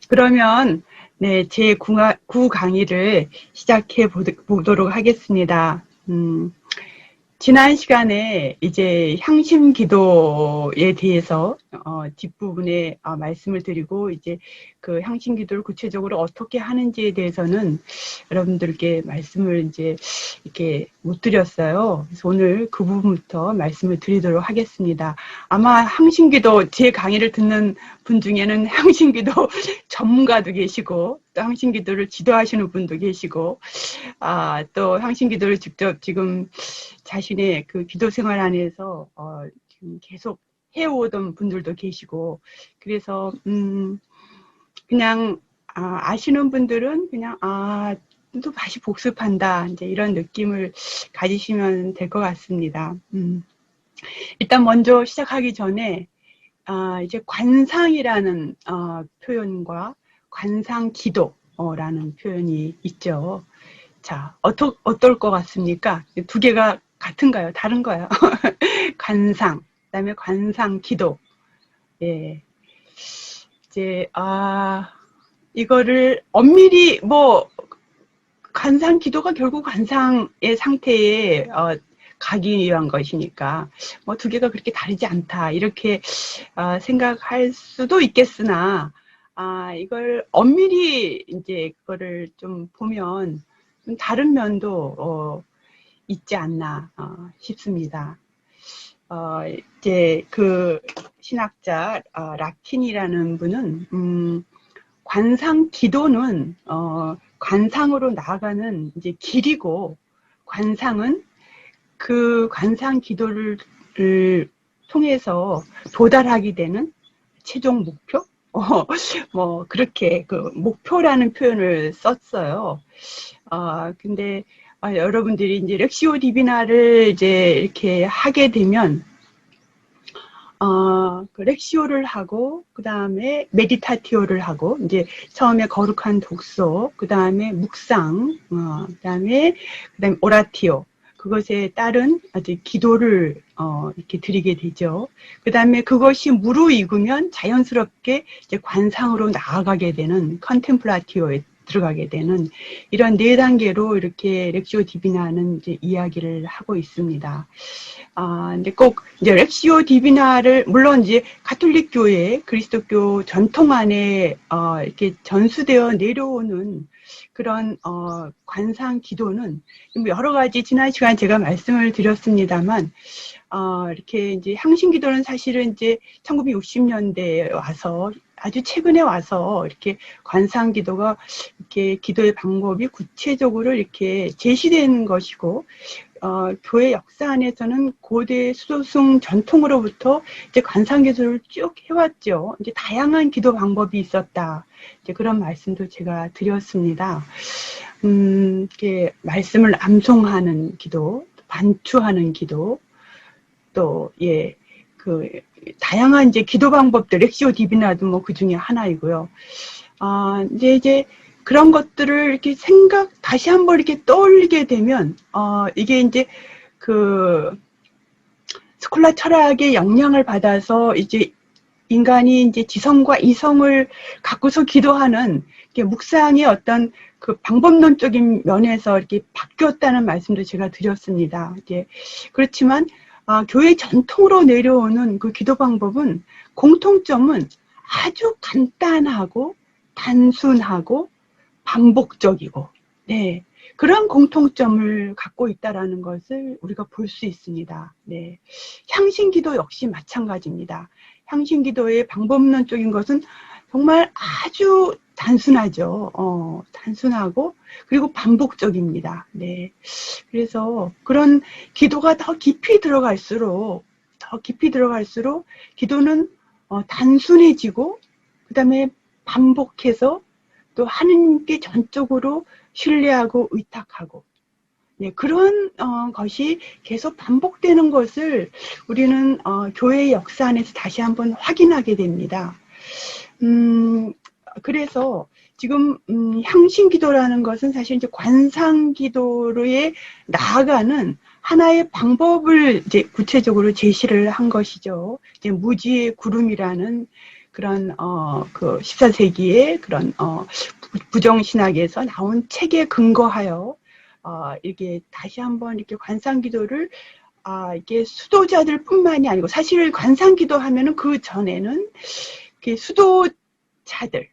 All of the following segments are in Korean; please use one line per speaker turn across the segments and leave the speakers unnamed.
그러면 네, 제 9강의를 시작해 보도록 하겠습니다. 지난 시간에 이제 향심 기도에 대해서 뒷부분에 말씀을 드리고 이제 그 향심 기도를 구체적으로 어떻게 하는지에 대해서는 여러분들께 말씀을 이제 이렇게 못 드렸어요. 그래서 오늘 그 부분부터 말씀을 드리도록 하겠습니다. 아마 향심 기도 제 강의를 듣는 분 중에는 향심 기도 전문가도 계시고 또 향심 기도를 지도하시는 분도 계시고 또 향심 기도를 직접 지금 자신의 그 기도 생활 안에서 지금 계속 해오던 분들도 계시고 그래서 그냥 아시는 분들은 그냥 또 다시 복습한다 이제 이런 느낌을 가지시면 될 것 같습니다. 일단 먼저 시작하기 전에 이제 관상이라는 표현과 관상 기도라는 표현이 있죠. 자, 어떨 것 같습니까? 두 개가 같은가요? 다른가요? 관상, 그다음에 관상 기도. 예. 이제 이거를 엄밀히 관상 기도가 결국 관상의 상태에 가기 위한 것이니까 두 개가 그렇게 다르지 않다 이렇게 생각할 수도 있겠으나 이걸 엄밀히 이제 그거를 좀 보면 좀 다른 면도 있지 않나 싶습니다. 이제 그 신학자 라킨이라는 분은 관상 기도는 관상으로 나아가는 이제 길이고 관상은 그 관상 기도를 통해서 도달하게 되는 최종 목표? 그렇게 그 목표라는 표현을 썼어요. 근데 여러분들이 이제 렉시오 디비나를 이제 이렇게 하게 되면 그 렉시오를 하고 그 다음에 메디타티오를 하고 이제 처음에 거룩한 독서, 그 다음에 묵상, 그 다음에 오라티오 그것에 따른 아주 기도를 이렇게 드리게 되죠. 그 다음에 그것이 무르익으면 자연스럽게 이제 관상으로 나아가게 되는 컨템플라티오에 들어가게 되는 이런 4단계로 이렇게 렉시오 디비나는 이제 이야기를 하고 있습니다. 근데 꼭 이제 렉시오 디비나를 물론 이제 가톨릭 교회 그리스도교 전통 안에 이렇게 전수되어 내려오는 그런 관상 기도는 여러 가지 지난 시간 제가 말씀을 드렸습니다만 이렇게 이제 향신 기도는 사실은 이제 1960년대에 와서 아주 최근에 와서 이렇게 관상 기도가 이렇게 기도의 방법이 구체적으로 이렇게 제시되는 것이고 교회 역사 안에서는 고대 수도승 전통으로부터 이제 관상 기도를 쭉 해왔죠. 이제 다양한 기도 방법이 있었다. 이제 그런 말씀도 제가 드렸습니다. 이렇게 말씀을 암송하는 기도, 반추하는 기도, 또 다양한 이제 기도 방법들, 렉시오 디비나도 그 중에 하나이고요. 이제 그런 것들을 이렇게 다시 한번 이렇게 떠올리게 되면, 이게 이제 스콜라 철학의 영향을 받아서 이제 인간이 이제 지성과 이성을 갖고서 기도하는 묵상의 어떤 그 방법론적인 면에서 이렇게 바뀌었다는 말씀도 제가 드렸습니다. 그렇지만, 교회 전통으로 내려오는 그 기도 방법은 공통점은 아주 간단하고 단순하고 반복적이고, 네. 그런 공통점을 갖고 있다라는 것을 우리가 볼 수 있습니다. 네. 향신기도 역시 마찬가지입니다. 향신기도의 방법론적인 것은 정말 아주 단순하죠. 단순하고 그리고 반복적입니다. 네. 그래서 그런 기도가 더 깊이 들어갈수록 기도는 단순해지고 그다음에 반복해서 또 하느님께 전적으로 신뢰하고 의탁하고 그런 것이 계속 반복되는 것을 우리는 교회의 역사 안에서 다시 한번 확인하게 됩니다. 그래서 지금 향신기도라는 것은 사실 이제 관상기도로에 나아가는 하나의 방법을 이제 구체적으로 제시를 한 것이죠. 이제 무지의 구름이라는 그런 그 14세기의 그런 부정신학에서 나온 책에 근거하여 이게 다시 한번 이렇게 관상기도를 이게 수도자들뿐만이 아니고 사실 관상기도 하면은 그 전에는 수도자들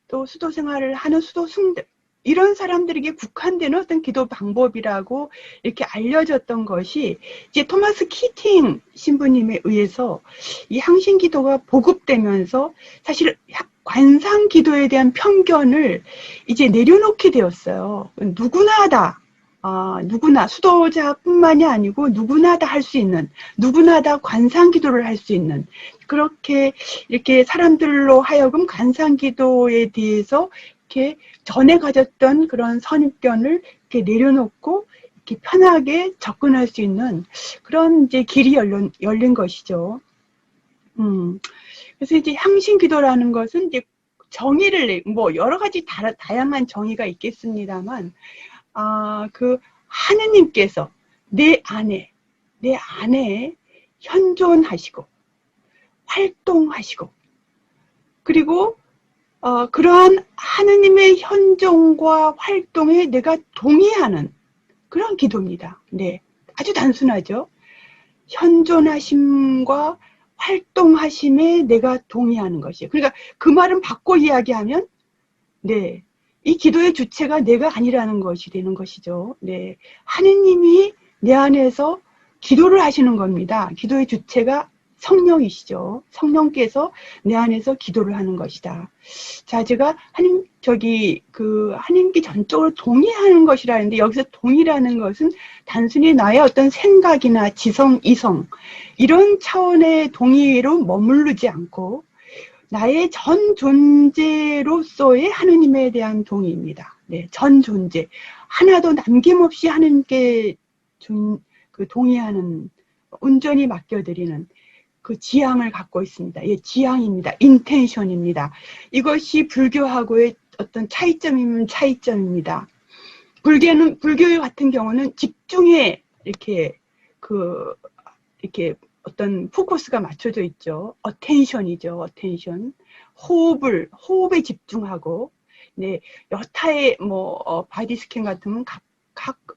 또 수도 생활을 하는 수도승들 이런 사람들에게 국한되는 어떤 기도 방법이라고 이렇게 알려졌던 것이 이제 토마스 키팅 신부님에 의해서 이 항신기도가 보급되면서 사실 관상 기도에 대한 편견을 이제 내려놓게 되었어요. 누구나 다 누구나 수도자뿐만이 아니고 누구나 다 할 수 있는, 누구나 다 관상 기도를 할 수 있는, 그렇게 이렇게 사람들로 하여금 관상 기도에 대해서 이렇게 전에 가졌던 그런 선입견을 이렇게 내려놓고 이렇게 편하게 접근할 수 있는 그런 이제 길이 열린 것이죠. 그래서 이제 향신 기도라는 것은 이제 정의를 뭐 여러 가지 다양한 정의가 있겠습니다만, 그 하느님께서 내 안에 현존하시고 활동하시고, 그리고 그러한 하느님의 현존과 활동에 내가 동의하는 그런 기도입니다. 네, 아주 단순하죠. 현존하심과 활동하심에 내가 동의하는 것이에요. 그러니까 그 말은 바꿔 이야기하면, 네, 이 기도의 주체가 내가 아니라는 것이 되는 것이죠. 네, 하느님이 내 안에서 기도를 하시는 겁니다. 기도의 주체가 성령이시죠. 성령께서 내 안에서 기도를 하는 것이다. 자, 제가 하나님께 전적으로 동의하는 것이라는데, 여기서 동의라는 것은 단순히 나의 어떤 생각이나 지성, 이성 이런 차원의 동의로 머무르지 않고 나의 전 존재로서의 하느님에 대한 동의입니다. 네, 전 존재 하나도 남김없이 하느님께 동의하는, 온전히 맡겨드리는 그 지향을 갖고 있습니다. 예, 지향입니다. 인텐션입니다. 이것이 불교하고의 어떤 차이점이면 차이점입니다. 불교 같은 경우는 집중에 이렇게 어떤 포커스가 맞춰져 있죠. 어텐션이죠. 어텐션. 호흡에 집중하고, 네, 여타의 바디 스캔 같으면 각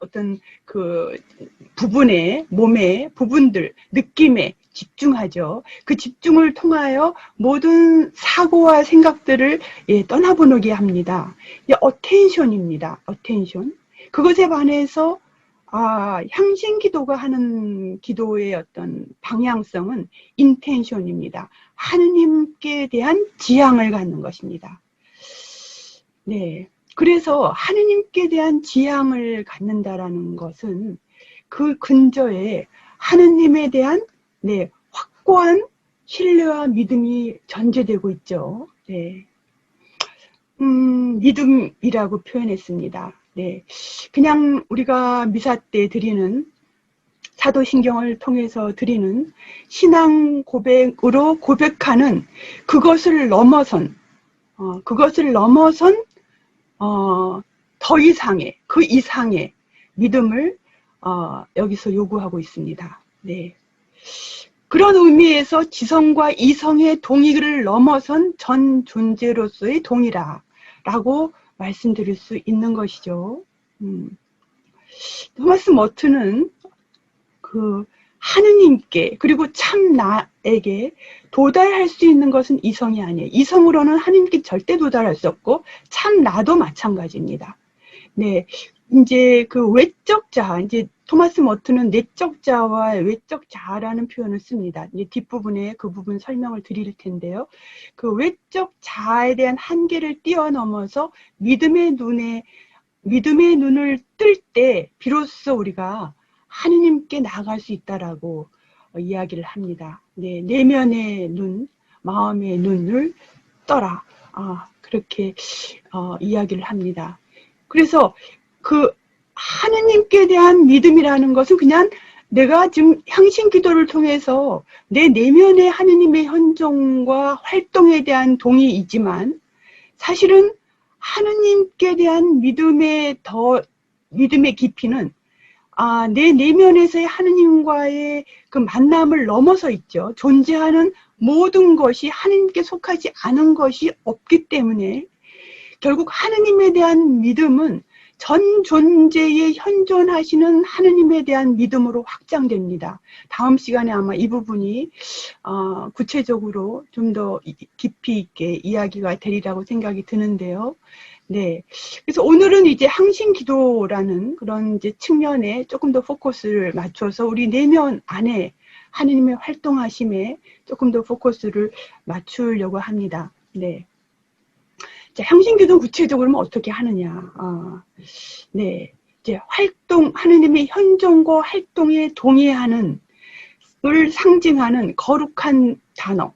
어떤 그 부분에, 몸의 부분들, 느낌에 집중하죠. 그 집중을 통하여 모든 사고와 생각들을 떠나보내게 합니다. 어텐션입니다. 어텐션. 그것에 반해서 향신 기도가 하는 기도의 어떤 방향성은 인텐션입니다. 하느님께 대한 지향을 갖는 것입니다. 네. 그래서 하느님께 대한 지향을 갖는다라는 것은 그 근저에 하느님에 대한 확고한 신뢰와 믿음이 전제되고 있죠. 네. 믿음이라고 표현했습니다. 네. 그냥 우리가 미사 때 드리는, 사도신경을 통해서 드리는 신앙 고백으로 고백하는 그것을 넘어선 더 이상의, 그 이상의 믿음을 여기서 요구하고 있습니다. 네. 그런 의미에서 지성과 이성의 동의를 넘어선 전 존재로서의 동의라고 말씀드릴 수 있는 것이죠. 토마스 머튼은 그 하느님께, 그리고 참 나에게 도달할 수 있는 것은 이성이 아니에요. 이성으로는 하느님께 절대 도달할 수 없고 참 나도 마찬가지입니다. 네, 이제 그 외적 자아, 이제 토마스 머튼은 내적 자아와 외적 자아라는 표현을 씁니다. 이제 뒷부분에 그 부분 설명을 드릴 텐데요. 그 외적 자아에 대한 한계를 뛰어넘어서 믿음의 눈을 뜰 때 비로소 우리가 하느님께 나아갈 수 있다라고 이야기를 합니다. 네, 내면의 눈, 마음의 눈을 떠라. 그렇게 이야기를 합니다. 그래서 그 하느님께 대한 믿음이라는 것은 그냥 내가 지금 향신 기도를 통해서 내 내면의 하느님의 현존과 활동에 대한 동의이지만, 사실은 하느님께 대한 믿음의 깊이는 내 내면에서의 하느님과의 그 만남을 넘어서 있죠. 존재하는 모든 것이 하느님께 속하지 않은 것이 없기 때문에 결국 하느님에 대한 믿음은 전 존재에 현존하시는 하느님에 대한 믿음으로 확장됩니다. 다음 시간에 아마 이 부분이 구체적으로 좀 더 깊이 있게 이야기가 되리라고 생각이 드는데요. 네. 그래서 오늘은 이제 항신 기도라는 그런 이제 측면에 조금 더 포커스를 맞춰서 우리 내면 안에 하느님의 활동하심에 조금 더 포커스를 맞추려고 합니다. 네. 자, 항신 기도는 구체적으로 어떻게 하느냐. 네. 이제 하느님의 현존과 활동에 동의하는 을 상징하는 거룩한 단어,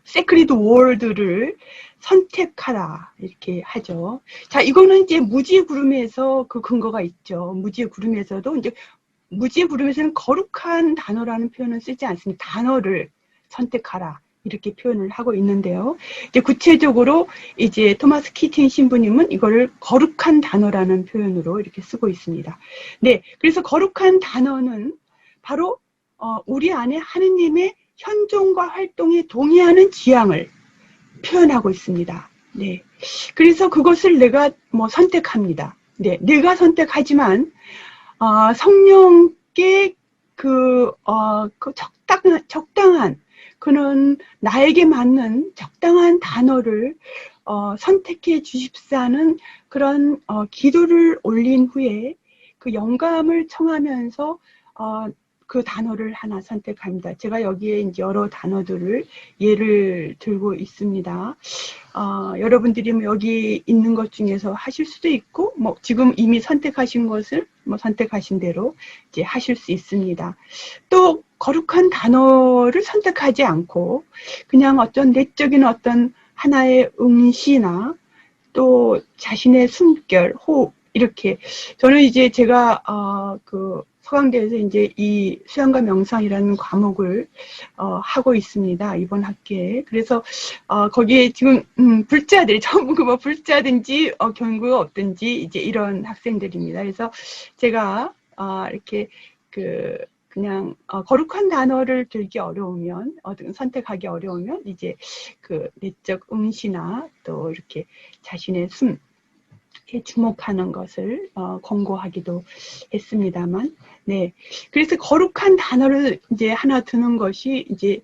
sacred word를 선택하라 이렇게 하죠. 자, 이거는 이제 무지의 구름에서 그 근거가 있죠. 무지의 구름에서도 이제 무지의 구름에서는 거룩한 단어라는 표현을 쓰지 않습니다. 단어를 선택하라 이렇게 표현을 하고 있는데요. 이제 구체적으로 이제 토마스 키팅 신부님은 이거를 거룩한 단어라는 표현으로 이렇게 쓰고 있습니다. 네, 그래서 거룩한 단어는 바로 우리 안에 하느님의 현존과 활동에 동의하는 지향을 표현하고 있습니다. 네. 그래서 그것을 내가 선택합니다. 네. 내가 선택하지만, 성령께 그 적당한, 그는 나에게 맞는 적당한 단어를, 선택해 주십사는 그런, 기도를 올린 후에 그 영감을 청하면서, 그 단어를 하나 선택합니다. 제가 여기에 이제 여러 단어들을 예를 들고 있습니다. 여러분들이 여기 있는 것 중에서 하실 수도 있고, 지금 이미 선택하신 것을 선택하신 대로 이제 하실 수 있습니다. 또 거룩한 단어를 선택하지 않고 그냥 어떤 내적인 어떤 하나의 응시나 또 자신의 숨결, 호흡 이렇게 저는 이제 제가 그 서강대에서 이제 이 수양과 명상이라는 과목을 하고 있습니다. 이번 학기에. 그래서 거기에 지금 불자들 전부 불자든지 경구가 없든지 이제 이런 학생들입니다. 그래서 제가 이렇게 그냥 거룩한 단어를 들기 어려우면 선택하기 어려우면 이제 그 내적 응시나 또 이렇게 자신의 숨 주목하는 것을 권고하기도 했습니다만, 네. 그래서 거룩한 단어를 이제 하나 드는 것이 이제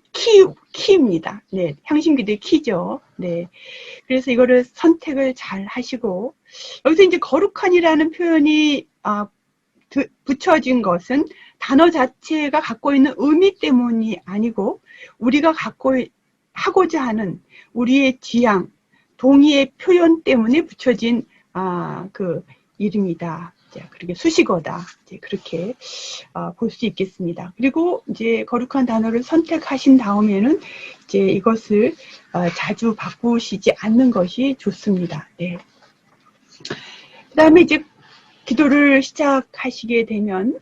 키입니다. 네. 향신기도의 키죠. 네. 그래서 이거를 선택을 잘 하시고, 여기서 이제 거룩한이라는 표현이 붙여진 것은 단어 자체가 갖고 있는 의미 때문이 아니고, 우리가 하고자 하는 우리의 지향, 동의의 표현 때문에 붙여진 그 이름이다. 그렇게 수식어다. 이제 그렇게 볼 수 있겠습니다. 그리고 이제 거룩한 단어를 선택하신 다음에는 이제 이것을 자주 바꾸시지 않는 것이 좋습니다. 네. 그다음에 이제 기도를 시작하시게 되면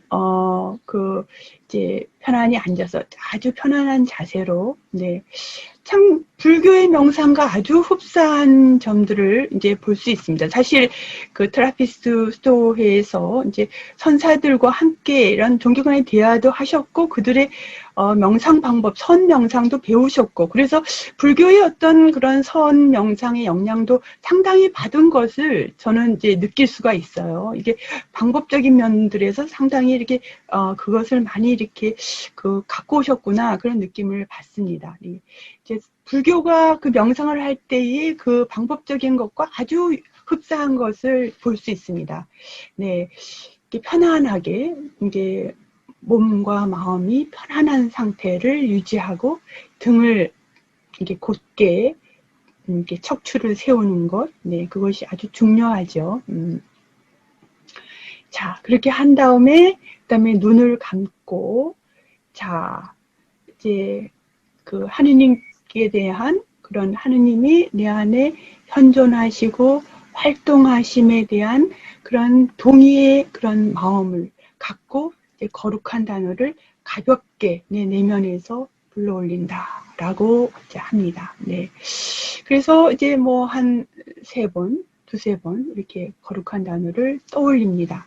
이제 편안히 앉아서 아주 편안한 자세로 네. 참 불교의 명상과 아주 흡사한 점들을 이제 볼 수 있습니다. 사실 그 트라피스트 수도회에서 이제 선사들과 함께 이런 종교 간의 대화도 하셨고 그들의 명상 방법, 선 명상도 배우셨고 그래서 불교의 어떤 그런 선 명상의 영향도 상당히 받은 것을 저는 이제 느낄 수가 있어요. 이게 방법적인 면들에서 상당히 이렇게 그것을 많이 이렇게 갖고 오셨구나 그런 느낌을 받습니다. 이제 불교가 그 명상을 할 때의 그 방법적인 것과 아주 흡사한 것을 볼 수 있습니다. 네, 이렇게 편안하게 이게 몸과 마음이 편안한 상태를 유지하고 등을 이렇게 곧게 이렇게 척추를 세우는 것, 네, 그것이 아주 중요하죠. 자, 그렇게 한 다음에 그다음에 눈을 감고 자, 이제 그 하느님께 대한 그런 하느님이 내 안에 현존하시고 활동하심에 대한 그런 동의의 그런 마음을 갖고 이제 거룩한 단어를 가볍게 내 내면에서 불러올린다라고 이제 합니다. 네. 그래서 이제 한 3번, 2-3번 이렇게 거룩한 단어를 떠올립니다.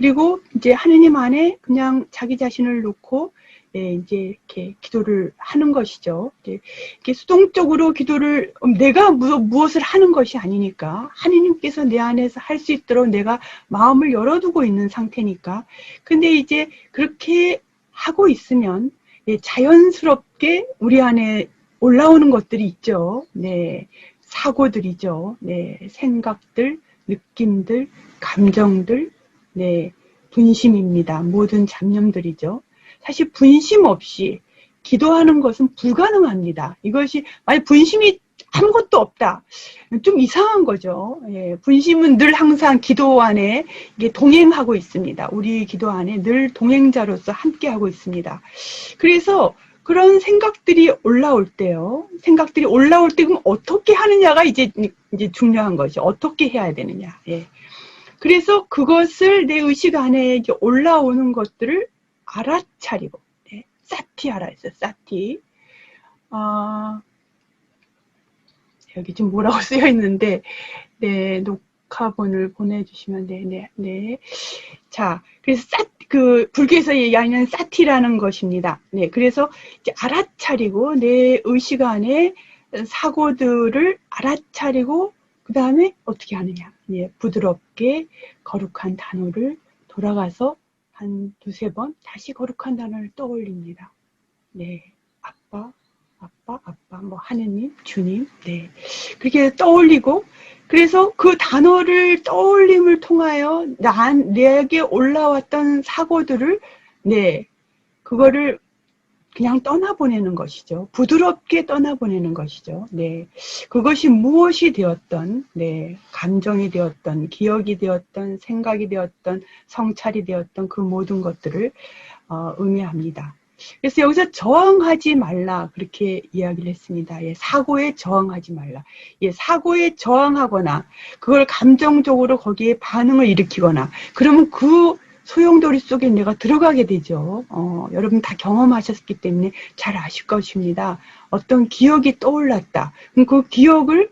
그리고 이제 하느님 안에 그냥 자기 자신을 놓고 이제 이렇게 기도를 하는 것이죠. 이렇게 수동적으로 기도를 내가 무엇을 하는 것이 아니니까 하느님께서 내 안에서 할 수 있도록 내가 마음을 열어두고 있는 상태니까. 근데 이제 그렇게 하고 있으면 자연스럽게 우리 안에 올라오는 것들이 있죠. 네, 사고들이죠. 네, 생각들, 느낌들, 감정들, 네, 분심입니다. 모든 잡념들이죠. 사실 분심 없이 기도하는 것은 불가능합니다. 이것이 만약 분심이 아무것도 없다. 좀 이상한 거죠. 예, 분심은 늘 항상 기도 안에 이게 동행하고 있습니다. 우리 기도 안에 늘 동행자로서 함께하고 있습니다. 그래서 그런 생각들이 올라올 때요. 생각들이 올라올 때 그럼 어떻게 하느냐가 이제 중요한 것이 어떻게 해야 되느냐. 예. 그래서 그것을 내 의식 안에 올라오는 것들을 알아차리고, 네, 사티하라 했어요. 사티. 여기 지금 뭐라고 쓰여 있는데, 네, 녹화본을 보내주시면, 네. 자, 그래서 불교에서 얘기하는 사티라는 것입니다. 네, 그래서 이제 알아차리고, 내 의식 안에 사고들을 알아차리고, 그 다음에 어떻게 하느냐. 예, 부드럽게 거룩한 단어를 돌아가서 한 두세 번 다시 거룩한 단어를 떠올립니다. 네, 아빠, 뭐 하느님, 주님, 네. 그렇게 떠올리고, 그래서 그 단어를 떠올림을 통하여 내게 올라왔던 사고들을, 네, 그거를 그냥 떠나보내는 것이죠. 부드럽게 떠나보내는 것이죠. 네. 그것이 무엇이 되었던, 네. 감정이 되었던, 기억이 되었던, 생각이 되었던, 성찰이 되었던 그 모든 것들을 의미합니다. 그래서 여기서 저항하지 말라 그렇게 이야기를 했습니다. 예, 사고에 저항하지 말라. 예, 사고에 저항하거나 그걸 감정적으로 거기에 반응을 일으키거나 그러면 그 소용돌이 속에 내가 들어가게 되죠. 여러분 다 경험하셨기 때문에 잘 아실 것입니다. 어떤 기억이 떠올랐다. 그럼 그 기억을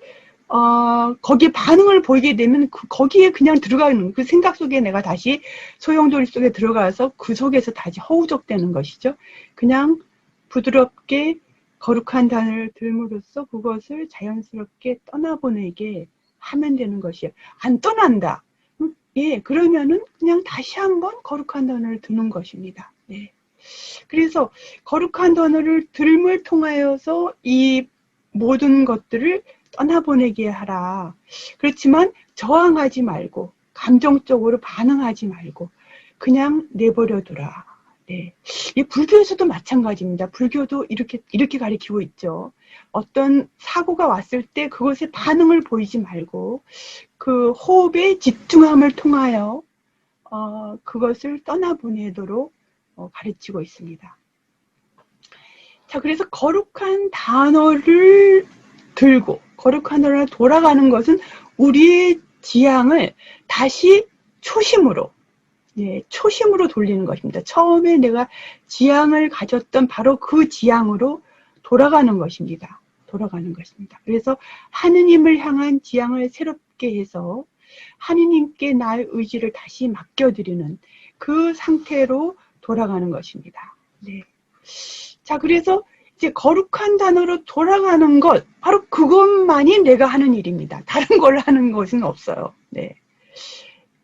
거기에 반응을 보이게 되면 거기에 그냥 들어가는 그 생각 속에 내가 다시 소용돌이 속에 들어가서 그 속에서 다시 허우적대는 것이죠. 그냥 부드럽게 거룩한 단어를 들음으로써 그것을 자연스럽게 떠나보내게 하면 되는 것이에요. 안 떠난다. 예, 그러면은 그냥 다시 한번 거룩한 단어를 듣는 것입니다. 네. 그래서 거룩한 단어를 들음을 통하여서 이 모든 것들을 떠나보내게 하라. 그렇지만 저항하지 말고 감정적으로 반응하지 말고 그냥 내버려두라. 네. 이 불교에서도 마찬가지입니다. 불교도 이렇게 가리키고 있죠. 어떤 사고가 왔을 때 그것에 반응을 보이지 말고 그 호흡에 집중함을 통하여 그것을 떠나보내도록 가르치고 있습니다. 자, 그래서 거룩한 단어를 들고 거룩한 단어로 돌아가는 것은 우리의 지향을 다시 초심으로 돌리는 것입니다. 처음에 내가 지향을 가졌던 바로 그 지향으로 돌아가는 것입니다. 그래서 하느님을 향한 지향을 새롭게 해서 하느님께 나의 의지를 다시 맡겨드리는 그 상태로 돌아가는 것입니다. 네. 자, 그래서 이제 거룩한 단어로 돌아가는 것, 바로 그것만이 내가 하는 일입니다. 다른 걸 하는 것은 없어요. 네.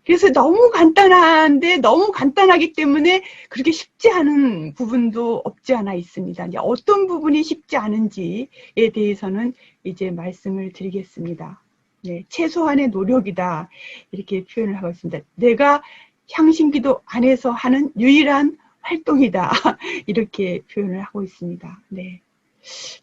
그래서 너무 간단한데 너무 간단하기 때문에 그렇게 쉽지 않은 부분도 없지 않아 있습니다. 이제 어떤 부분이 쉽지 않은지에 대해서는 이제 말씀을 드리겠습니다. 네, 최소한의 노력이다 이렇게 표현을 하고 있습니다. 내가 향신기도 안에서 하는 유일한 활동이다 이렇게 표현을 하고 있습니다. 네.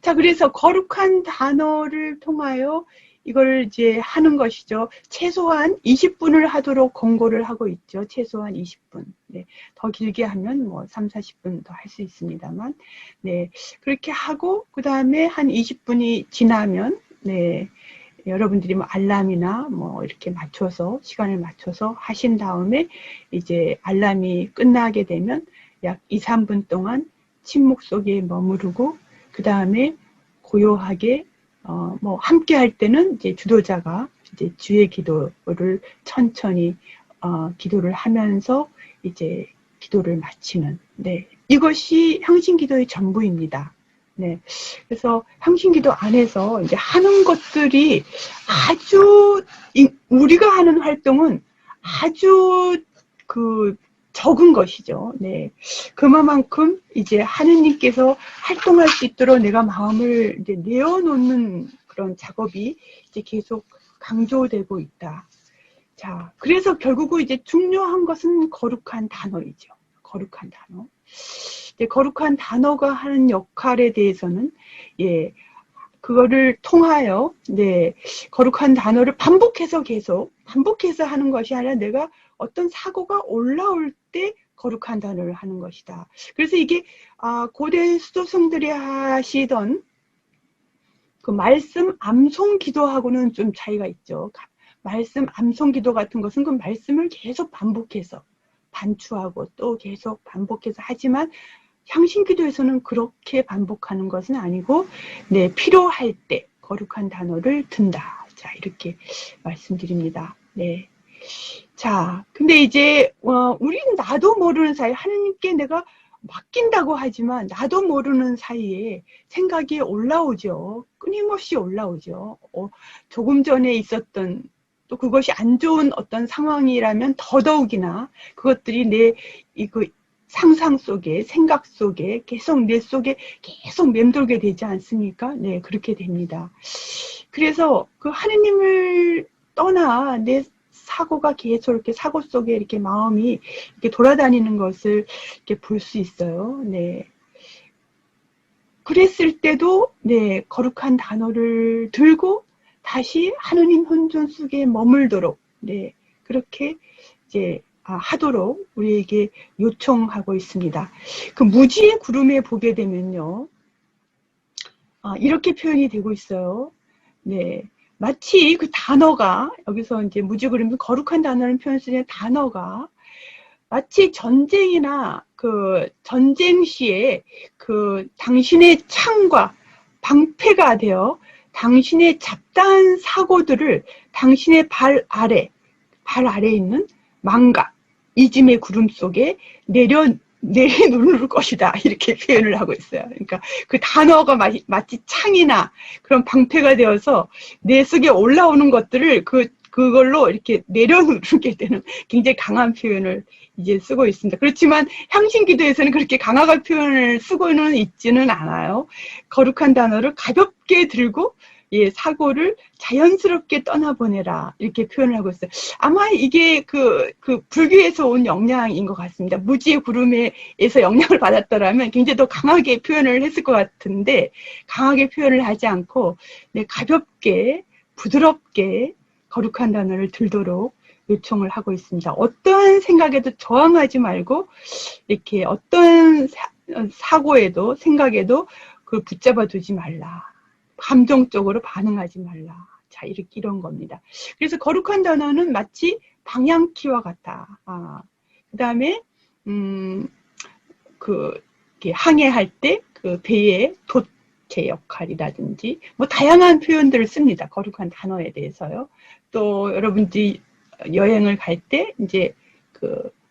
자, 그래서 거룩한 단어를 통하여 이걸 이제 하는 것이죠. 최소한 20분을 하도록 권고를 하고 있죠. 최소한 20분. 네. 더 길게 하면 뭐 3, 40분 더 할 수 있습니다만. 네. 그렇게 하고, 그 다음에 한 20분이 지나면, 네. 여러분들이 뭐 알람이나 뭐 이렇게 맞춰서, 시간을 맞춰서 하신 다음에 이제 알람이 끝나게 되면 약 2, 3분 동안 침묵 속에 머무르고, 그 다음에 고요하게 뭐 함께 할 때는 이제 주도자가 이제 주의 기도를 천천히 기도를 하면서 이제 기도를 마치는, 네, 이것이 향신기도의 전부입니다. 네, 그래서 향신기도 안에서 이제 하는 것들이 아주 우리가 하는 활동은 아주 적은 것이죠. 네, 그만큼 이제 하느님께서 활동할 수 있도록 내가 마음을 이제 내어놓는 그런 작업이 이제 계속 강조되고 있다. 자, 그래서 결국은 이제 중요한 것은 거룩한 단어이죠. 거룩한 단어. 이제 거룩한 단어가 하는 역할에 대해서는, 예, 그거를 통하여, 네, 거룩한 단어를 반복해서 하는 것이 아니라 내가 어떤 사고가 올라올 때 거룩한 단어를 하는 것이다. 그래서 이게, 고대 수도승들이 하시던 그 말씀 암송 기도하고는 좀 차이가 있죠. 말씀 암송 기도 같은 것은 그 말씀을 계속 반복해서 반추하고 또 계속 반복해서 하지만 향신 기도에서는 그렇게 반복하는 것은 아니고, 네, 필요할 때 거룩한 단어를 든다. 자, 이렇게 말씀드립니다. 네. 자, 근데 이제 우리는 나도 모르는 사이에 하느님께 내가 맡긴다고 하지만 나도 모르는 사이에 생각이 올라오죠. 끊임없이 올라오죠. 조금 전에 있었던 또 그것이 안 좋은 어떤 상황이라면 더더욱이나 그것들이 내 상상 속에, 생각 속에, 계속 내 속에 계속 맴돌게 되지 않습니까? 네, 그렇게 됩니다. 그래서 그 하느님을 떠나 내 사고가 계속 이렇게 사고 속에 이렇게 마음이 이렇게 돌아다니는 것을 이렇게 볼 수 있어요. 네. 그랬을 때도, 네, 거룩한 단어를 들고 다시 하느님 혼전 속에 머물도록, 네, 그렇게 이제 하도록 우리에게 요청하고 있습니다. 그 무지의 구름에 보게 되면요, 이렇게 표현이 되고 있어요. 네, 마치 그 단어가 여기서 이제 무지의 구름, 거룩한 단어를 표현 쓰는 단어가 마치 전쟁이나 그 전쟁 시에 그 당신의 창과 방패가 되어 당신의 잡다한 사고들을 당신의 발 아래에 있는 망각, 이짐의 구름 속에 내려놓을 것이다. 이렇게 표현을 하고 있어요. 그러니까 그 단어가 마치 창이나 그런 방패가 되어서 내 속에 올라오는 것들을 그걸로 이렇게 내려놓게 되는 굉장히 강한 표현을 이제 쓰고 있습니다. 그렇지만 향신기도에서는 그렇게 강하게 표현을 쓰고는 있지는 않아요. 거룩한 단어를 가볍게 들고, 예, 사고를 자연스럽게 떠나보내라. 이렇게 표현을 하고 있어요. 아마 이게 불교에서 온 영향인 것 같습니다. 무지의 구름에서 영향을 받았더라면 굉장히 더 강하게 표현을 했을 것 같은데, 강하게 표현을 하지 않고, 네, 가볍게, 부드럽게 거룩한 단어를 들도록 요청을 하고 있습니다. 어떠한 생각에도 저항하지 말고, 이렇게 어떠한 사고에도, 생각에도 붙잡아 두지 말라. 감정적으로 반응하지 말라. 자, 이런 겁니다. 그래서 거룩한 단어는 마치 방향키와 같다. 그 다음에, 항해할 때 그 배의 돛의 역할이라든지, 뭐, 다양한 표현들을 씁니다. 거룩한 단어에 대해서요. 또, 여러분들이 여행을 갈 때, 이제,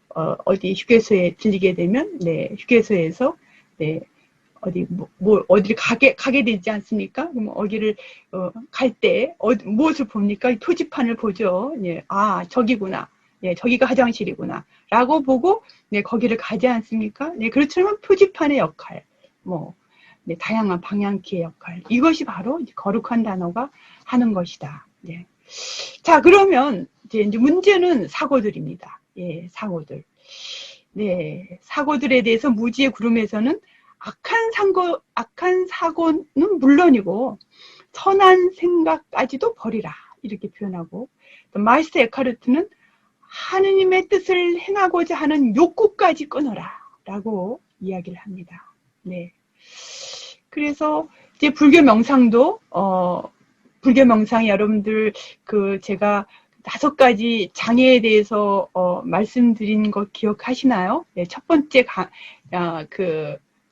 어디 휴게소에 들리게 되면, 네, 휴게소에서, 네, 어디를 가게 되지 않습니까? 그럼 어디를, 갈 때, 무엇을 봅니까? 표지판을 보죠. 예, 저기구나. 예, 저기가 화장실이구나. 라고 보고, 네, 거기를 가지 않습니까? 네, 그렇지만 표지판의 역할, 네, 다양한 방향키의 역할. 이것이 바로 거룩한 단어가 하는 것이다. 네. 자, 그러면, 이제 문제는 사고들입니다. 예, 사고들. 네, 사고들에 대해서 무지의 구름에서는 악한 사고는 물론이고, 선한 생각까지도 버리라. 이렇게 표현하고, 또 마이스터 에카르트는 하느님의 뜻을 행하고자 하는 욕구까지 끊어라. 라고 이야기를 합니다. 네. 그래서 이제 불교 명상도, 불교 명상이 여러분들, 제가 5가지 장애에 대해서, 말씀드린 거 기억하시나요? 네, 첫 번째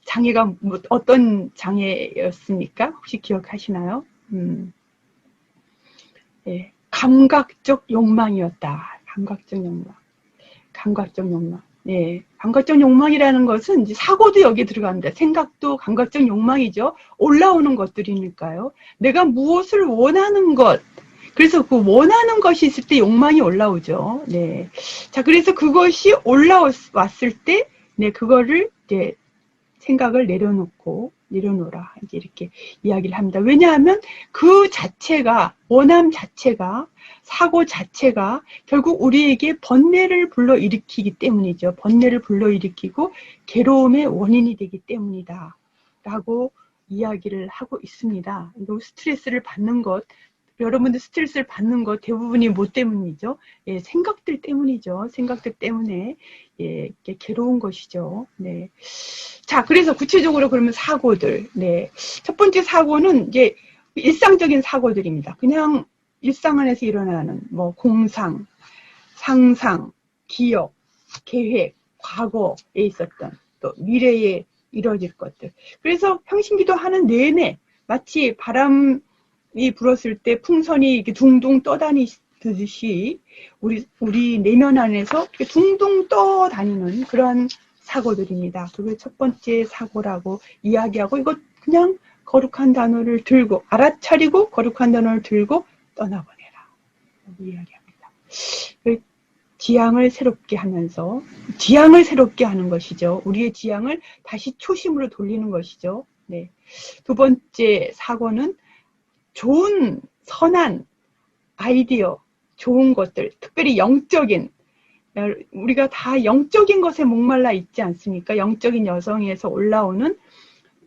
장애가 어떤 장애였습니까? 혹시 기억하시나요? 네, 감각적 욕망이었다. 감각적 욕망. 감각적 욕망. 네, 감각적 욕망이라는 것은 이제 사고도 여기에 들어갑니다. 생각도 감각적 욕망이죠. 올라오는 것들이니까요. 내가 무엇을 원하는 것, 그래서 그 원하는 것이 있을 때 욕망이 올라오죠. 네. 자, 그래서 그것이 올라왔을 때, 네, 그거를 이제 생각을 내려놓으라. 이제 이렇게 이야기를 합니다. 왜냐하면 그 자체가, 원함 자체가, 사고 자체가 결국 우리에게 번뇌를 불러일으키기 때문이죠. 번뇌를 불러일으키고 괴로움의 원인이 되기 때문이다. 라고 이야기를 하고 있습니다. 스트레스를 받는 것, 여러분들 스트레스를 받는 것 대부분이 뭐 때문이죠? 예, 생각들 때문이죠. 생각들 때문에 예, 괴로운 것이죠. 네. 자, 그래서 구체적으로 그러면 사고들. 네. 첫 번째 사고는 이제 일상적인 사고들입니다. 그냥 일상 안에서 일어나는 뭐 공상, 상상, 기억, 계획, 과거에 있었던 또 미래에 이뤄질 것들. 그래서 평신기도 하는 내내 마치 바람이 불었을 때 풍선이 이렇게 둥둥 떠다니듯이 우리 내면 안에서 이렇게 둥둥 떠다니는 그런 사고들입니다. 그걸 첫 번째 사고라고 이야기하고 이거 그냥 거룩한 단어를 들고 알아차리고 거룩한 단어를 들고 떠나보내라. 이야기합니다. 지향을 새롭게 하면서 지향을 새롭게 하는 것이죠. 우리의 지향을 다시 초심으로 돌리는 것이죠. 네. 두 번째 사고는 좋은 선한 아이디어, 좋은 것들, 특별히 영적인 우리가 다 영적인 것에 목말라 있지 않습니까? 영적인 여성에서 올라오는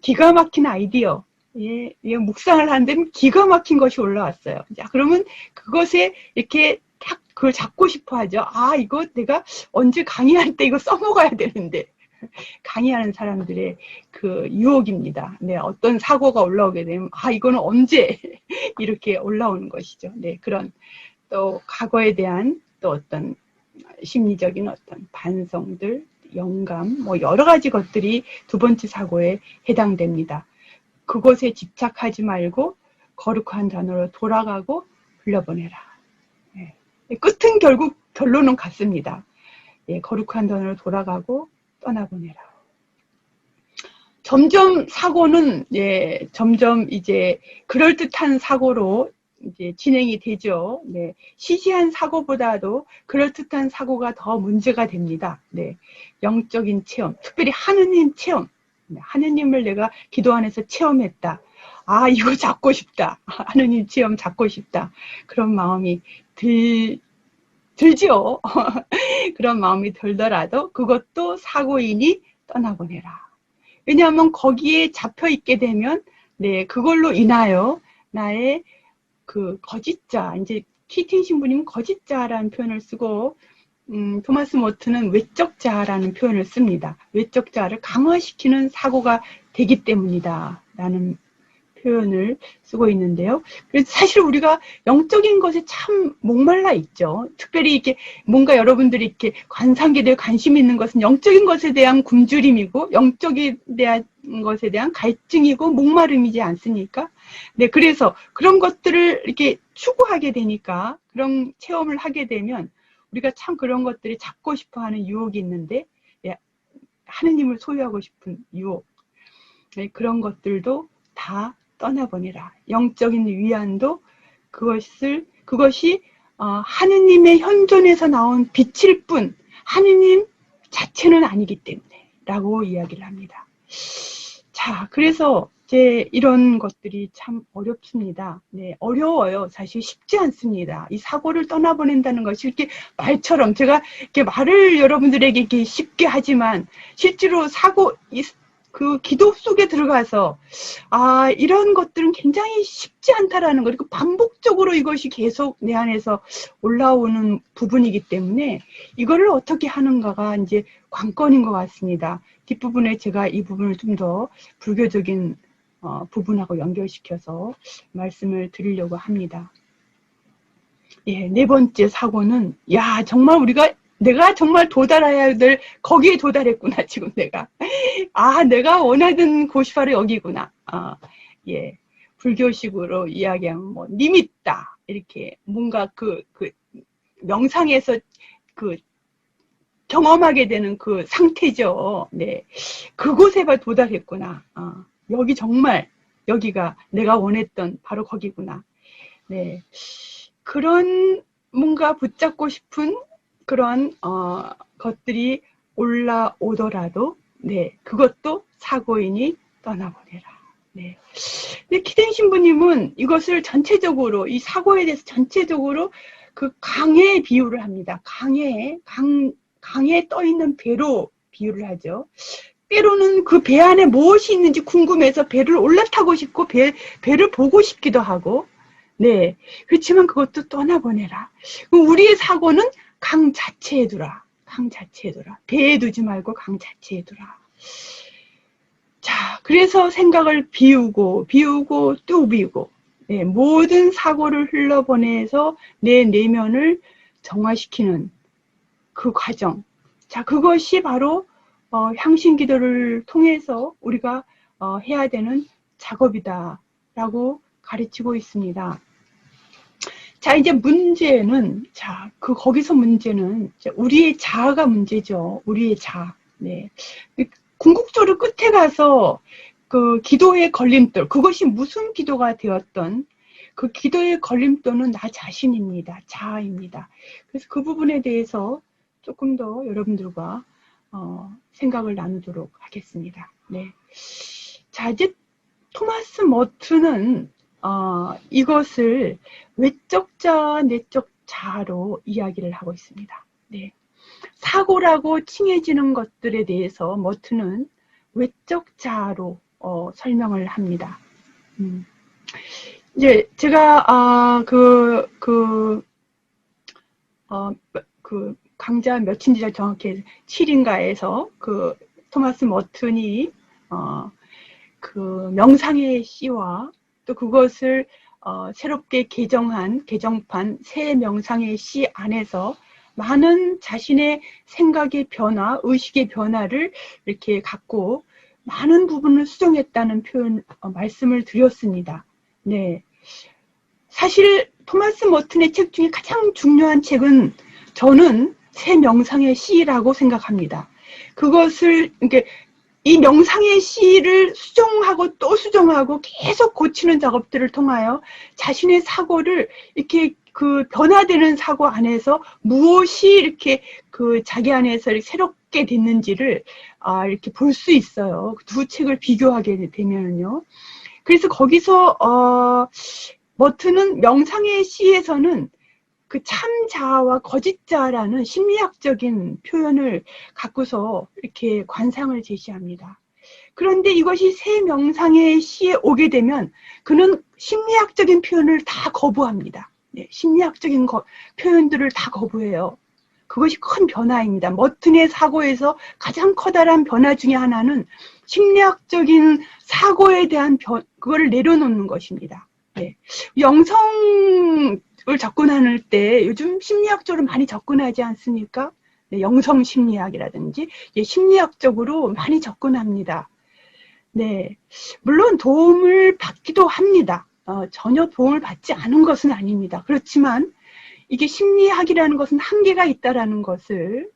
기가 막힌 아이디어. 예, 묵상을 하는데 기가 막힌 것이 올라왔어요. 자, 그러면 그것에 이렇게 딱 그걸 잡고 싶어 하죠. 아, 이거 내가 언제 강의할 때 이거 써먹어야 되는데. 강의하는 사람들의 그 유혹입니다. 네, 어떤 사고가 올라오게 되면, 아, 이거는 언제 이렇게 올라오는 것이죠. 네, 그런 또 과거에 대한 또 어떤 심리적인 어떤 반성들, 영감, 뭐 여러 가지 것들이 두 번째 사고에 해당됩니다. 그것에 집착하지 말고 거룩한 단어로 돌아가고 흘려보내라. 예. 끝은 결국 결론은 같습니다. 예, 거룩한 단어로 돌아가고 떠나보내라. 점점 사고는 점점 이제 그럴듯한 사고로 이제 진행이 되죠. 네. 시시한 사고보다도 그럴듯한 사고가 더 문제가 됩니다. 네. 영적인 체험, 특별히 하느님 체험. 하느님을 내가 기도 안에서 체험했다. 아, 이거 잡고 싶다. 하느님 체험 잡고 싶다. 그런 마음이 들죠. 그런 마음이 들더라도 그것도 사고이니 떠나보내라. 왜냐하면 거기에 잡혀 있게 되면 네, 그걸로 인하여 나의 그 거짓자, 이제 키팅 신부님은 거짓자라는 표현을 쓰고 토마스 모트는 외적자라는 표현을 씁니다. 외적자를 강화시키는 사고가 되기 때문이다 라는 표현을 쓰고 있는데요. 그래서 사실 우리가 영적인 것에 참 목말라 있죠. 특별히 이렇게 뭔가 여러분들이 이렇게 관상계에 대해 관심 있는 것은 영적인 것에 대한 굶주림이고 영적에 대한 것에 대한 갈증이고 목마름이지 않습니까? 네, 그래서 그런 것들을 이렇게 추구하게 되니까 그런 체험을 하게 되면 우리가 참 그런 것들이 잡고 싶어하는 유혹이 있는데 하느님을 소유하고 싶은 유혹 네, 그런 것들도 다 떠나보내라. 영적인 위안도 그것이 하느님의 현존에서 나온 빛일 뿐 하느님 자체는 아니기 때문에 라고 이야기를 합니다. 자, 그래서 이제 이런 것들이 참 어렵습니다. 네, 어려워요. 사실 쉽지 않습니다. 이 사고를 떠나보낸다는 것이 이렇게 말처럼 제가 이렇게 말을 여러분들에게 이렇게 쉽게 하지만 실제로 그 기도 속에 들어가서 이런 것들은 굉장히 쉽지 않다라는 거 그리고 반복적으로 이것이 계속 내 안에서 올라오는 부분이기 때문에 이거를 어떻게 하는가가 이제 관건인 것 같습니다. 뒷부분에 제가 이 부분을 좀 더 불교적인 부분하고 연결시켜서 말씀을 드리려고 합니다. 예, 네 번째 사고는 정말 내가 정말 도달해야 될 거기에 도달했구나 지금 내가 내가 원하던 곳이 바로 여기구나. 예, 불교식으로 이야기하면 뭐 니밌다 이렇게 뭔가 그 명상에서 그 경험하게 되는 그 상태죠. 네. 그곳에 도달했구나. 여기 정말, 여기가 내가 원했던 바로 거기구나. 네. 그런 뭔가 붙잡고 싶은 그런, 것들이 올라오더라도, 네. 그것도 사고이니 떠나보내라. 네. 근데 키댕 신부님은 이것을 전체적으로, 이 사고에 대해서 전체적으로 그 강에 비유를 합니다. 강에 떠 있는 배로 비유를 하죠. 때로는 그 배 안에 무엇이 있는지 궁금해서 배를 올라타고 싶고 배를 보고 싶기도 하고, 네. 그렇지만 그것도 떠나보내라. 우리의 사고는 강 자체에 두라. 강 자체에 두라. 배에 두지 말고 강 자체에 두라. 자, 그래서 생각을 비우고 또 비우고, 네, 모든 사고를 흘러보내서 내 내면을 정화시키는 그 과정. 자, 그것이 바로 향신 기도를 통해서 우리가 해야 되는 작업이다라고 가르치고 있습니다. 자, 이제 문제는, 거기서 문제는 우리의 자아가 문제죠. 우리의 자아. 네. 궁극적으로 끝에 가서 그 기도의 걸림돌, 그것이 무슨 기도가 되었던 그 기도의 걸림돌은 나 자신입니다. 자아입니다. 그래서 그 부분에 대해서 조금 더 여러분들과 생각을 나누도록 하겠습니다. 네. 자, 이제 토마스 머튼은 이것을 외적 자아, 내적 자아로 이야기를 하고 있습니다. 네. 사고라고 칭해지는 것들에 대해서 머튼은 외적 자아로 설명을 합니다. 이제 제가 강좌 몇인지 정확히 7인가에서 그 토마스 머튼이 그 명상의 씨와 또 그것을 새롭게 개정판 새 명상의 씨 안에서 많은 자신의 생각의 변화, 의식의 변화를 이렇게 갖고 많은 부분을 수정했다는 표현, 말씀을 드렸습니다. 네. 사실 토마스 머튼의 책 중에 가장 중요한 책은 저는 새 명상의 시라고 생각합니다. 그것을, 이렇게 이 명상의 시를 수정하고 또 수정하고 계속 고치는 작업들을 통하여 자신의 사고를 이렇게 그 변화되는 사고 안에서 무엇이 이렇게 그 자기 안에서 새롭게 됐는지를 이렇게 볼 수 있어요. 두 책을 비교하게 되면요. 그래서 거기서 머튼은 명상의 시에서는 그 참자아와 거짓자아라는 심리학적인 표현을 갖고서 이렇게 관상을 제시합니다. 그런데 이것이 새 명상의 시에 오게 되면 그는 심리학적인 표현을 다 거부합니다. 네, 심리학적인 표현들을 다 거부해요. 그것이 큰 변화입니다. 머튼의 사고에서 가장 커다란 변화 중에 하나는 심리학적인 사고에 대한 그거를 내려놓는 것입니다. 네. 영성을 접근할 때 요즘 심리학적으로 많이 접근하지 않습니까? 네, 영성 심리학이라든지 심리학적으로 많이 접근합니다. 네, 물론 도움을 받기도 합니다. 전혀 도움을 받지 않은 것은 아닙니다. 그렇지만 이게 심리학이라는 것은 한계가 있다라는 것을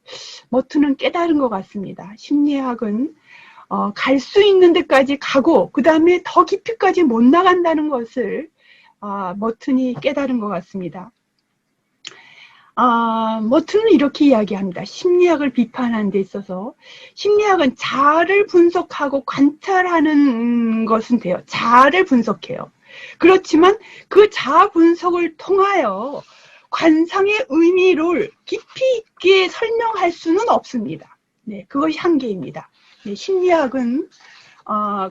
머튼은 깨달은 것 같습니다. 심리학은 갈 수 있는 데까지 가고 그 다음에 더 깊이까지 못 나간다는 것을 머튼이 깨달은 것 같습니다. 머튼은 이렇게 이야기합니다. 심리학을 비판하는 데 있어서 심리학은 자아를 분석하고 관찰하는 것은 돼요. 자아를 분석해요. 그렇지만 그 자아 분석을 통하여 관상의 의미를 깊이 있게 설명할 수는 없습니다. 네, 그것이 한계입니다. 네, 심리학은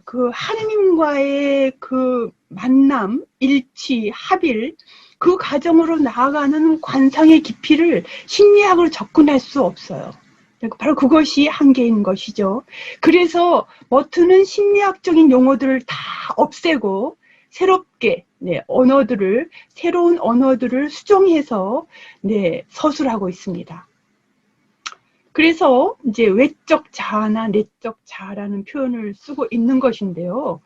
그 하느님과의 그 만남, 일치, 합일, 그 과정으로 나아가는 관상의 깊이를 심리학으로 접근할 수 없어요. 바로 그것이 한계인 것이죠. 그래서 머튼은 심리학적인 용어들을 다 없애고 새롭게 새로운 언어들을 수정해서 서술하고 있습니다. 그래서 이제 외적 자아나 내적 자아라는 표현을 쓰고 있는 것인데요.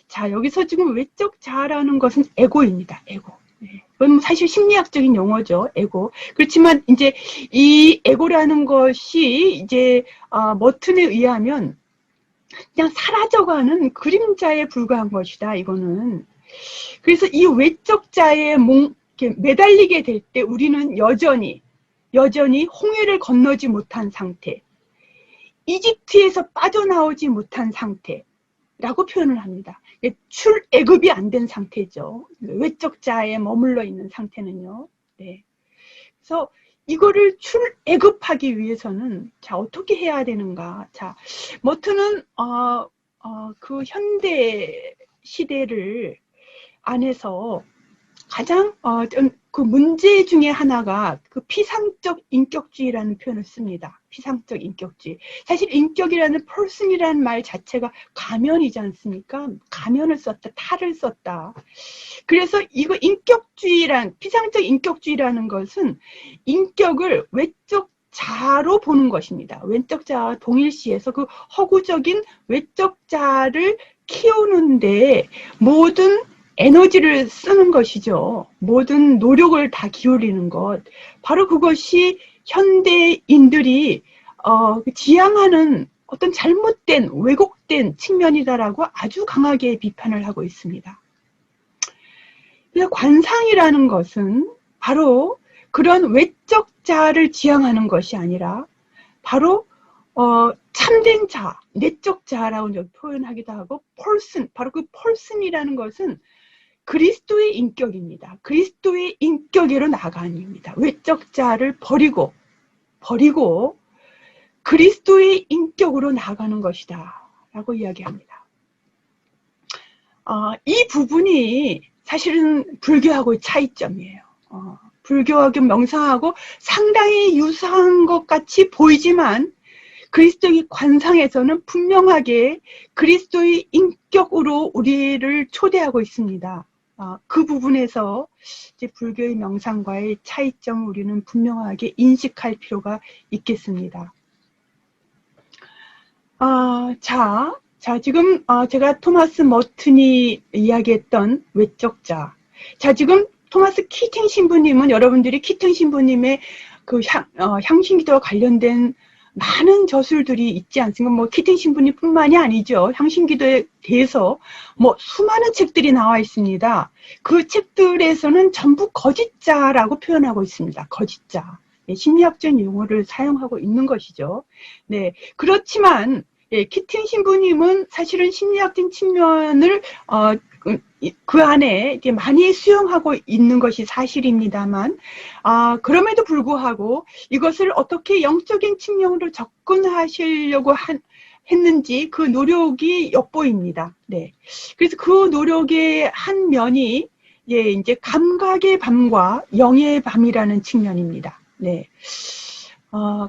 자, 여기서 지금 외적 자아라는 것은 에고입니다. 에고. 그건 사실 심리학적인 용어죠. 에고. 그렇지만 이제 이 에고라는 것이 이제 머튼에 의하면 그냥 사라져가는 그림자에 불과한 것이다. 이거는. 그래서 이 외적 자에 이렇게 매달리게 될 때 우리는 여전히 홍해를 건너지 못한 상태, 이집트에서 빠져나오지 못한 상태라고 표현을 합니다. 출애굽이 안 된 상태죠. 외적 자에 머물러 있는 상태는요. 네. 그래서 이거를 출애굽하기 위해서는 자 어떻게 해야 되는가? 자 머튼은 그 현대 시대를 안에서 가장 그 문제 중에 하나가 그 피상적 인격주의라는 표현을 씁니다. 피상적 인격주의. 사실 인격이라는 person이라는 말 자체가 가면이지 않습니까? 가면을 썼다, 탈을 썼다. 그래서 이거 피상적 인격주의라는 것은 인격을 외적 자로 보는 것입니다. 외적 자와 동일시해서 그 허구적인 외적 자를 키우는데 모든 에너지를 쓰는 것이죠. 모든 노력을 다 기울이는 것. 바로 그것이 현대인들이 지향하는 어떤 잘못된, 왜곡된 측면이다라고 아주 강하게 비판을 하고 있습니다. 그래서 관상이라는 것은 바로 그런 외적 자를 지향하는 것이 아니라 바로 참된 자, 내적 자라고 표현하기도 하고 person, 바로 그 person이라는 것은 그리스도의 인격입니다. 그리스도의 인격으로 나아가는 입니다. 외적 자를 버리고 그리스도의 인격으로 나아가는 것이다 라고 이야기합니다. 이 부분이 사실은 불교하고의 차이점이에요. 불교하고 명상하고 상당히 유사한 것 같이 보이지만 그리스도의 관상에서는 분명하게 그리스도의 인격으로 우리를 초대하고 있습니다. 그 부분에서 이제 불교의 명상과의 차이점을 우리는 분명하게 인식할 필요가 있겠습니다. 자, 지금 제가 토마스 머튼이 이야기했던 외적 자. 자, 지금 토마스 키팅 신부님은 여러분들이 키팅 신부님의 그 향신기도와 관련된 많은 저술들이 있지 않습니까? 뭐 키팅 신부님뿐만이 아니죠. 향신기도에 대해서 뭐 수많은 책들이 나와 있습니다. 그 책들에서는 전부 거짓자라고 표현하고 있습니다. 거짓자. 네, 심리학적인 용어를 사용하고 있는 것이죠. 네, 그렇지만 키팅 신부님은 사실은 심리학적인 측면을 그 안에 많이 수용하고 있는 것이 사실입니다만, 그럼에도 불구하고 이것을 어떻게 영적인 측면으로 접근하시려고 했는지 그 노력이 엿보입니다. 네. 그래서 그 노력의 한 면이 이제 감각의 밤과 영의 밤이라는 측면입니다. 네.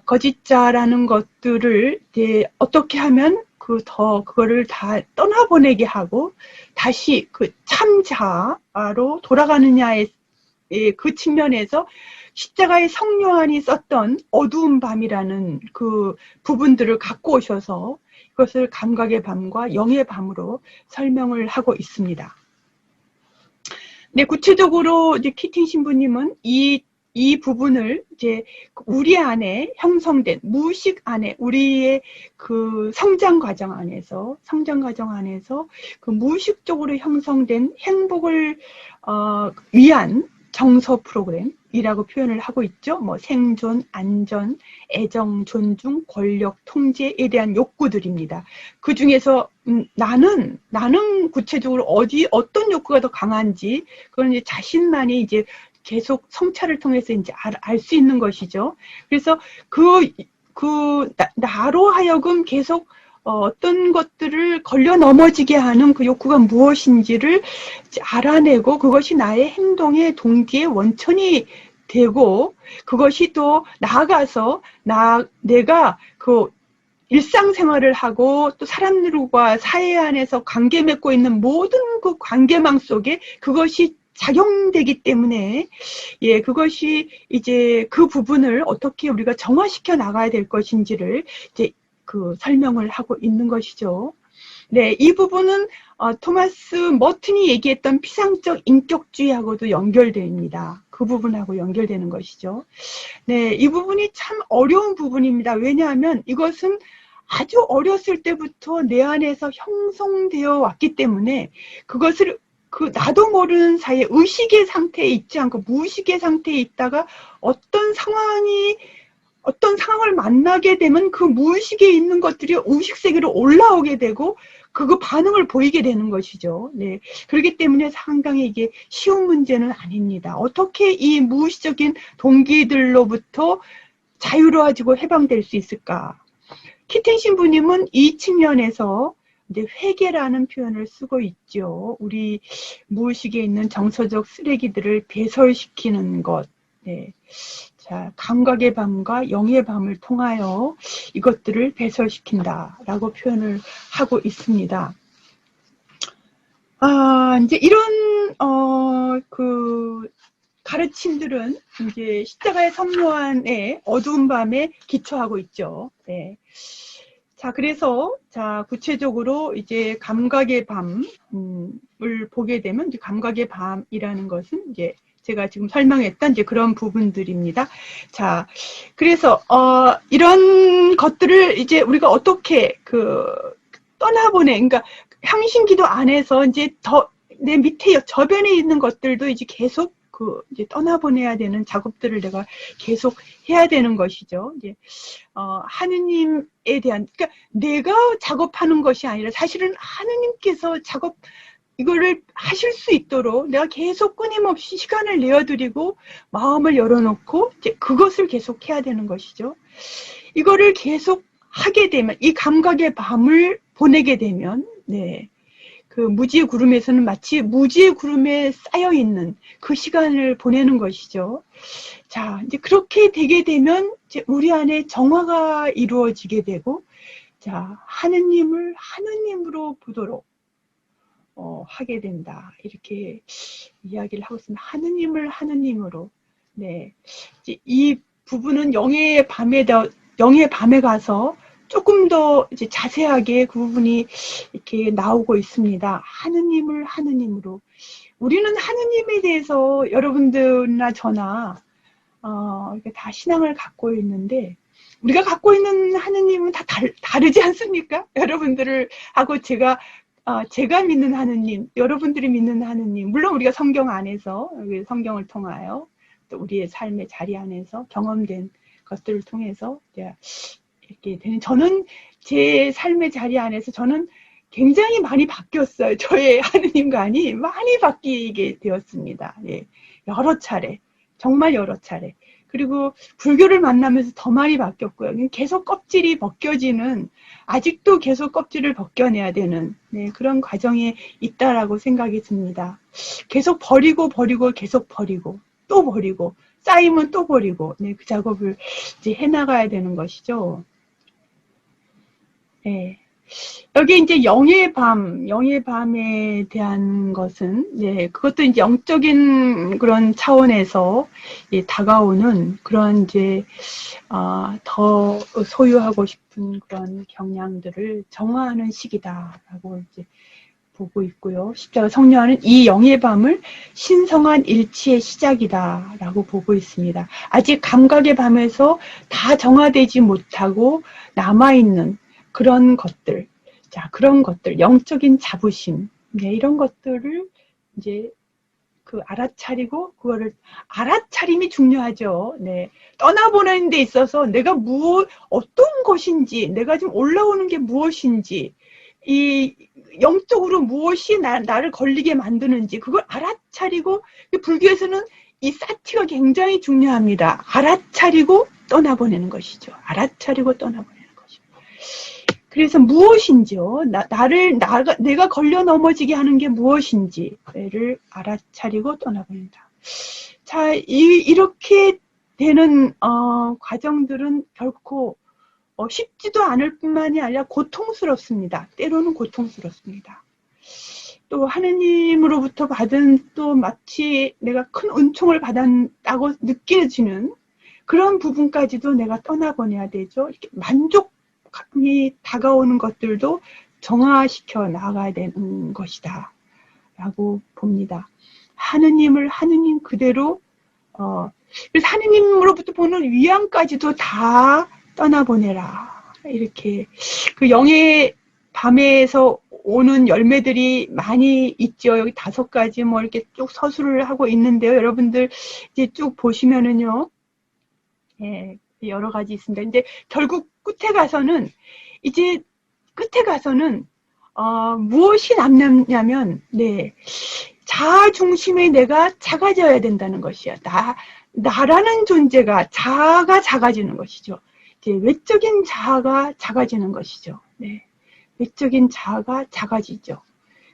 거짓자라는 것들을 어떻게 하면 그거를 다 떠나보내게 하고 다시 그 참자로 돌아가느냐의 그 측면에서 십자가의 성요한이 썼던 어두운 밤이라는 그 부분들을 갖고 오셔서 이것을 감각의 밤과 영의 밤으로 설명을 하고 있습니다. 네, 구체적으로 이제 키팅 신부님은 이 부분을 이제 우리 안에 형성된 무의식 안에 우리의 그 성장 과정 안에서 그 무의식적으로 형성된 행복을 위한 정서 프로그램이라고 표현을 하고 있죠. 뭐 생존, 안전, 애정, 존중, 권력, 통제에 대한 욕구들입니다. 그 중에서 나는 구체적으로 어떤 욕구가 더 강한지 그건 이제 자신만이 이제 계속 성찰을 통해서 이제 알 수 있는 것이죠. 그래서 나로 하여금 계속 어떤 것들을 걸려 넘어지게 하는 그 욕구가 무엇인지를 알아내고 그것이 나의 행동의 동기의 원천이 되고 그것이 또 나아가서 내가 그 일상생활을 하고 또 사람들과 사회 안에서 관계 맺고 있는 모든 그 관계망 속에 그것이 작용되기 때문에 그것이 이제 그 부분을 어떻게 우리가 정화시켜 나가야 될 것인지를 이제 그 설명을 하고 있는 것이죠. 네, 이 부분은 토마스 머튼이 얘기했던 피상적 인격주의하고도 연결됩니다. 그 부분하고 연결되는 것이죠. 네, 이 부분이 참 어려운 부분입니다. 왜냐하면 이것은 아주 어렸을 때부터 내 안에서 형성되어 왔기 때문에 그것을 나도 모르는 사이에 의식의 상태에 있지 않고 무의식의 상태에 있다가 어떤 상황을 만나게 되면 그 무의식에 있는 것들이 의식 세계로 올라오게 되고 그 반응을 보이게 되는 것이죠. 네. 그렇기 때문에 상당히 이게 쉬운 문제는 아닙니다. 어떻게 이 무의식적인 동기들로부터 자유로워지고 해방될 수 있을까? 키튼 신부님은 이 측면에서 이제 회개라는 표현을 쓰고 있죠. 우리 무의식에 있는 정서적 쓰레기들을 배설시키는 것. 네. 자, 감각의 밤과 영의 밤을 통하여 이것들을 배설시킨다라고 표현을 하고 있습니다. 이제 이런 가르침들은 이제 십자가의 선묘한의 어두운 밤에 기초하고 있죠. 네. 자, 그래서 구체적으로 이제 감각의 밤을 보게 되면 이제 감각의 밤이라는 것은 이제 제가 지금 설명했던 이제 그런 부분들입니다. 자, 그래서 이런 것들을 이제 우리가 어떻게 떠나보내, 그러니까 향신기도 안에서 이제 내 밑에 저변에 있는 것들도 이제 계속 이제 떠나보내야 되는 작업들을 내가 계속 해야 되는 것이죠. 이제 하느님에 대한, 그러니까 내가 작업하는 것이 아니라 사실은 하느님께서 이거를 하실 수 있도록 내가 계속 끊임없이 시간을 내어드리고 마음을 열어놓고 이제 그것을 계속 해야 되는 것이죠. 이거를 계속 하게 되면 이 감각의 밤을 보내게 되면 네. 그 무지의 구름에서는 마치 무지의 구름에 쌓여있는 그 시간을 보내는 것이죠. 자, 이제 그렇게 되게 되면 이제 우리 안에 정화가 이루어지게 되고, 자, 하느님을 하느님으로 보도록 하게 된다. 이렇게 이야기를 하고 있습니다. 하느님을 하느님으로. 네. 이제 이 부분은 영의 밤에 가서 조금 더 이제 자세하게 그 부분이 이렇게 나오고 있습니다. 하느님을 하느님으로. 우리는 하느님에 대해서 여러분들이나 저나 다 신앙을 갖고 있는데 우리가 갖고 있는 하느님은 다 다르지 않습니까? 여러분들을 하고 제가 믿는 하느님, 여러분들이 믿는 하느님, 물론 우리가 성경 안에서 성경을 통하여 또 우리의 삶의 자리 안에서 경험된 것들을 통해서 이렇게 되는, 저는 제 삶의 자리 안에서 저는 굉장히 많이 바뀌었어요. 저의 하느님관이 많이 바뀌게 되었습니다. 예, 여러 차례, 정말 여러 차례. 그리고 불교를 만나면서 더 많이 바뀌었고요. 계속 껍질이 벗겨지는, 아직도 계속 껍질을 벗겨내야 되는 그런 과정에 있다라고 생각이 듭니다. 계속 버리고 계속 버리고 또 버리고 쌓이면 또 버리고 그 작업을 이제 해나가야 되는 것이죠. 네. 여기 이제 영의 밤에 대한 것은, 그것도 이제 영적인 그런 차원에서 다가오는 그런 이제, 더 소유하고 싶은 그런 경향들을 정화하는 시기다라고 이제 보고 있고요. 십자가 성령하는 이 영의 밤을 신성한 일치의 시작이다라고 보고 있습니다. 아직 감각의 밤에서 다 정화되지 못하고 남아있는 그런 것들, 그런 것들, 영적인 자부심, 이런 것들을 이제 알아차리고, 알아차림이 중요하죠. 네. 떠나보내는 데 있어서 내가 어떤 것인지, 내가 지금 올라오는 게 무엇인지, 이 영적으로 무엇이 나를 걸리게 만드는지, 그걸 알아차리고, 불교에서는 이 사티가 굉장히 중요합니다. 알아차리고 떠나보내는 것이죠. 알아차리고 떠나보내는 것이죠. 그래서 무엇인지요? 내가 걸려 넘어지게 하는 게 무엇인지를 알아차리고 떠나보낸다. 자, 이렇게 되는 과정들은 결코 쉽지도 않을 뿐만이 아니라 고통스럽습니다. 때로는 고통스럽습니다. 또 하느님으로부터 받은 또 마치 내가 큰 은총을 받았다고 느껴지는 그런 부분까지도 내가 떠나보내야 되죠. 이렇게 만족감이 다가오는 것들도 정화시켜 나가야 되는 것이다 라고 봅니다. 하느님을 하느님 그대로 그래서 하느님으로부터 보는 위안까지도 다 떠나보내라. 이렇게 그 영의 밤에서 오는 열매들이 많이 있죠. 여기 5가지 뭐 이렇게 쭉 서술을 하고 있는데요. 여러분들 이제 쭉 보시면은요. 예, 여러 가지 있습니다. 근데 결국 끝에 가서는 무엇이 남냐면 네. 자아 중심의 내가 작아져야 된다는 것이야. 나라는 존재가 자아가 작아지는 것이죠. 이제 외적인 자아가 작아지는 것이죠. 네. 외적인 자아가 작아지죠.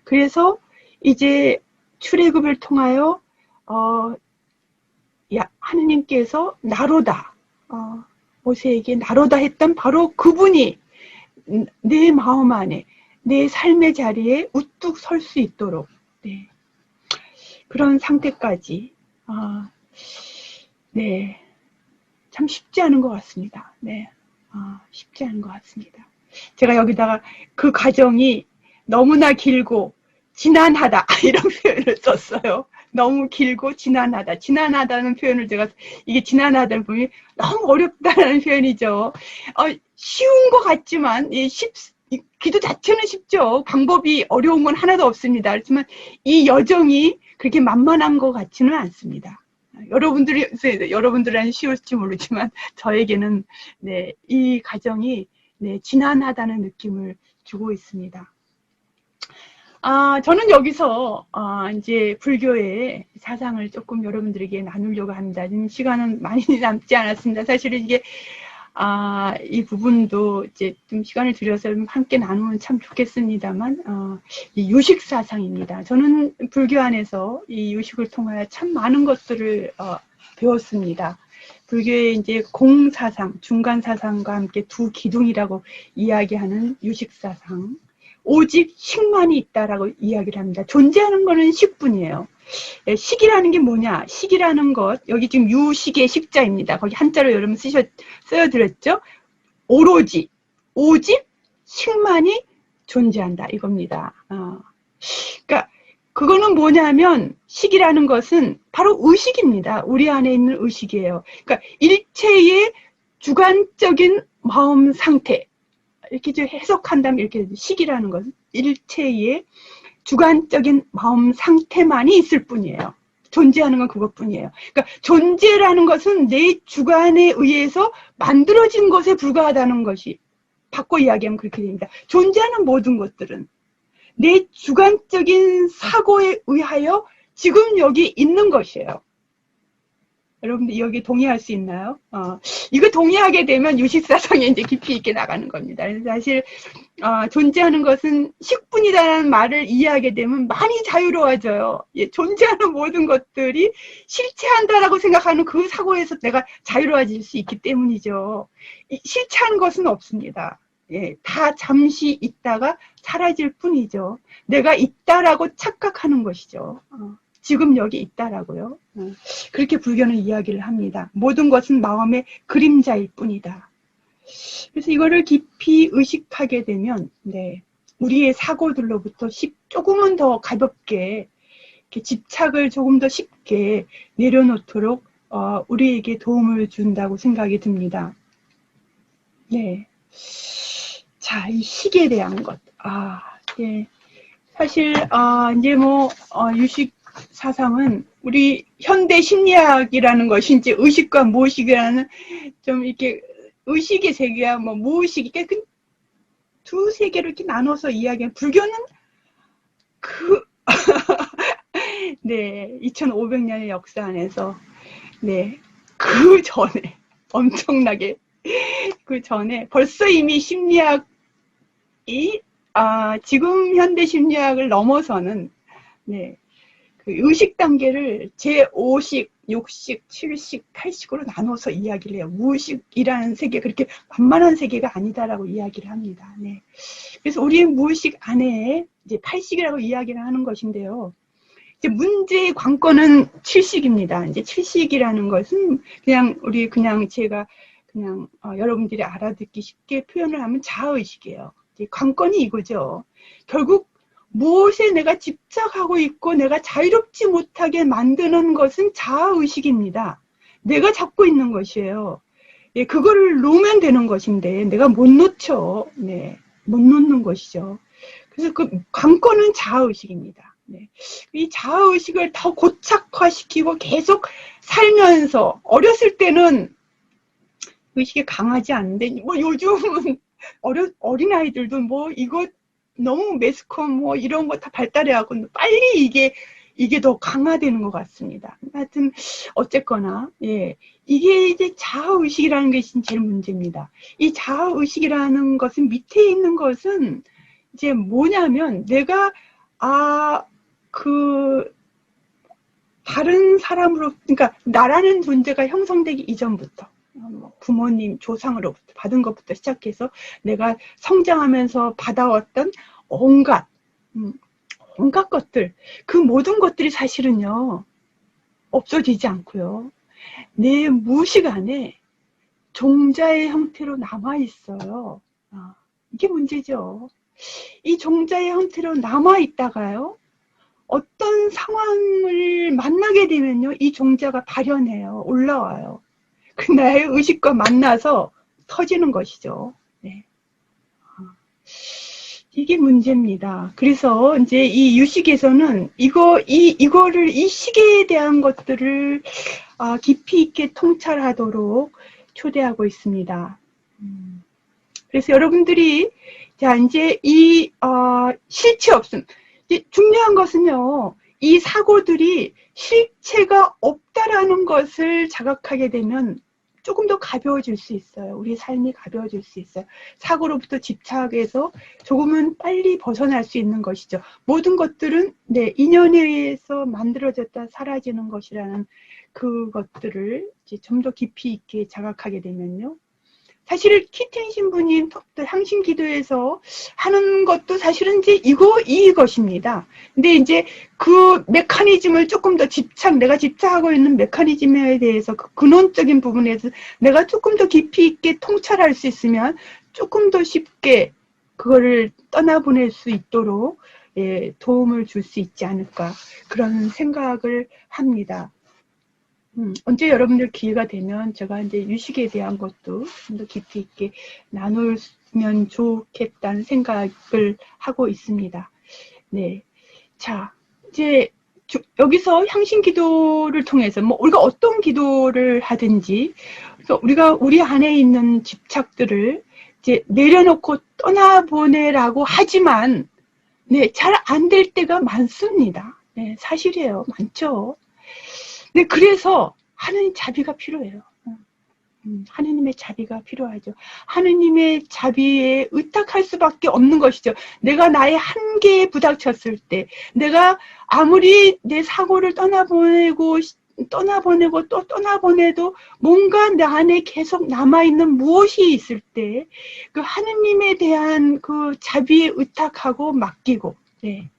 그래서 이제 출애굽을 통하여 하느님께서 나로다 모세에게 나로다 했던 바로 그분이 내 마음 안에 내 삶의 자리에 우뚝 설 수 있도록 네. 그런 상태까지 네, 참 쉽지 않은 것 같습니다. 네, 쉽지 않은 것 같습니다. 제가 여기다가 그 과정이 너무나 길고 지난하다 이런 표현을 썼어요. 너무 길고 지난하다. 지난하다는 표현을 제가 이게 지난하다는 부분이 너무 어렵다는 표현이죠. 쉬운 것 같지만 기도 자체는 쉽죠. 방법이 어려운 건 하나도 없습니다. 그렇지만 이 여정이 그렇게 만만한 것 같지는 않습니다. 여러분들한테는 쉬울지 모르지만 저에게는 네, 이 과정이 네, 지난하다는 느낌을 주고 있습니다. 저는 여기서 이제 불교의 사상을 조금 여러분들에게 나누려고 합니다. 지금 시간은 많이 남지 않았습니다. 사실은 이게 이 부분도 이제 좀 시간을 들여서 함께 나누면 참 좋겠습니다만, 이 유식 사상입니다. 저는 불교 안에서 이 유식을 통하여 참 많은 것들을 배웠습니다. 불교의 이제 공사상, 중간사상과 함께 두 기둥이라고 이야기하는 유식 사상. 오직 식만이 있다라고 이야기를 합니다. 존재하는 거는 식뿐이에요. 식이라는 게 뭐냐? 식이라는 것, 여기 지금 유식의 식자입니다. 거기 한자로 여러분 써드렸죠? 오로지, 오직 식만이 존재한다. 이겁니다. 그러니까 그거는 뭐냐면 식이라는 것은 바로 의식입니다. 우리 안에 있는 의식이에요. 그러니까 일체의 주관적인 마음 상태. 이렇게 해석한다면 이렇게 식이라는 것은 일체의 주관적인 마음 상태만이 있을 뿐이에요. 존재하는 건 그것뿐이에요. 그러니까 존재라는 것은 내 주관에 의해서 만들어진 것에 불과하다는 것이 바꿔 이야기하면 그렇게 됩니다. 존재하는 모든 것들은 내 주관적인 사고에 의하여 지금 여기 있는 것이에요. 여러분들 여기 동의할 수 있나요? 이거 동의하게 되면 유식사상에 이제 깊이 있게 나가는 겁니다. 그래서 사실 존재하는 것은 식뿐이다라는 말을 이해하게 되면 많이 자유로워져요. 예, 존재하는 모든 것들이 실체한다라고 생각하는 그 사고에서 내가 자유로워질 수 있기 때문이죠. 실체한 것은 없습니다. 예, 다 잠시 있다가 사라질 뿐이죠. 내가 있다라고 착각하는 것이죠. 지금 여기 있다라고요. 그렇게 불교는 이야기를 합니다. 모든 것은 마음의 그림자일 뿐이다. 그래서 이거를 깊이 의식하게 되면 네, 우리의 사고들로부터 조금은 더 가볍게 이렇게 집착을 조금 더 쉽게 내려놓도록 우리에게 도움을 준다고 생각이 듭니다. 네, 자, 이 식에 대한 것. 예. 사실 이제 뭐 유식 사상은 우리 현대 심리학이라는 것이 이제 의식과 무의식이라는 좀 이렇게 의식의 세계와 뭐 무의식 이렇게 두 세계로 이렇게 나눠서 이야기하는 불교는 네 2500년의 역사 안에서 네 그 전에 엄청나게 그 전에 벌써 이미 심리학이 지금 현대 심리학을 넘어서는 네. 그 의식 단계를 제5식, 6식, 7식, 8식으로 나눠서 이야기를 해요. 무의식이라는 세계, 그렇게 만만한 세계가 아니다라고 이야기를 합니다. 네. 그래서 우리의 무의식 안에 이제 8식이라고 이야기를 하는 것인데요. 이제 문제의 관건은 7식입니다. 이제 7식이라는 것은 제가 여러분들이 알아듣기 쉽게 표현을 하면 자아의식이에요. 이제 관건이 이거죠. 결국 무엇에 내가 집착하고 있고 내가 자유롭지 못하게 만드는 것은 자아의식입니다. 내가 잡고 있는 것이에요. 예, 그거를 놓으면 되는 것인데 내가 못 놓죠. 네, 못 놓는 것이죠. 그래서 그 관건은 자아의식입니다. 네. 이 자아의식을 더 고착화시키고 계속 살면서 어렸을 때는 의식이 강하지 않은데 뭐 요즘은 어린아이들도 뭐 이거 너무 매스컴 뭐 이런 거 다 발달해갖고 빨리 이게 더 강화되는 것 같습니다. 하여튼 어쨌거나 예, 이게 이제 자아의식이라는 것이 제일 문제입니다. 이 자아의식이라는 것은 밑에 있는 것은 이제 뭐냐면 내가 그 다른 사람으로 그러니까 나라는 존재가 형성되기 이전부터 부모님 조상으로부터 받은 것부터 시작해서 내가 성장하면서 받아왔던 온갖 것들 그 모든 것들이 사실은요 없어지지 않고요 내 무의식 안에 종자의 형태로 남아 있어요. 이게 문제죠. 이 종자의 형태로 남아 있다가요 어떤 상황을 만나게 되면요 이 종자가 발현해요. 올라와요. 그 나의 의식과 만나서 터지는 것이죠. 네. 이게 문제입니다. 그래서 이제 이 유식에서는 이거를 이 시계에 대한 것들을 깊이 있게 통찰하도록 초대하고 있습니다. 그래서 여러분들이 자 이제 이 실체 없음. 이제 중요한 것은요. 이 사고들이 실체가 없다라는 것을 자각하게 되면 조금 더 가벼워질 수 있어요. 우리 삶이 가벼워질 수 있어요. 사고로부터 집착에서 조금은 빨리 벗어날 수 있는 것이죠. 모든 것들은 네, 인연에 의해서 만들어졌다 사라지는 것이라는 그것들을 이제 좀 더 깊이 있게 자각하게 되면요. 사실 키튼 신부님 향신 기도에서 하는 것도 사실은 이제 이것입니다. 근데 이제 그 메커니즘을 조금 더 내가 집착하고 있는 메커니즘에 대해서 그 근원적인 부분에서 내가 조금 더 깊이 있게 통찰할 수 있으면 조금 더 쉽게 그거를 떠나보낼 수 있도록 예, 도움을 줄 수 있지 않을까 그런 생각을 합니다. 언제 여러분들 기회가 되면 제가 이제 유식에 대한 것도 좀 더 깊이 있게 나누면 좋겠다는 생각을 하고 있습니다. 네. 자, 이제 여기서 향신 기도를 통해서 뭐 우리가 어떤 기도를 하든지 그래서 우리가 우리 안에 있는 집착들을 이제 내려놓고 떠나보내라고 하지만 네, 잘 안 될 때가 많습니다. 네, 사실이에요. 많죠. 네, 그래서 하느님 자비가 필요해요. 하느님의 자비가 필요하죠. 하느님의 자비에 의탁할 수밖에 없는 것이죠. 내가 나의 한계에 부닥쳤을 때, 내가 아무리 내 사고를 떠나보내고 또 떠나보내도 뭔가 내 안에 계속 남아있는 무엇이 있을 때, 그 하느님에 대한 그 자비에 의탁하고 맡기고, 네.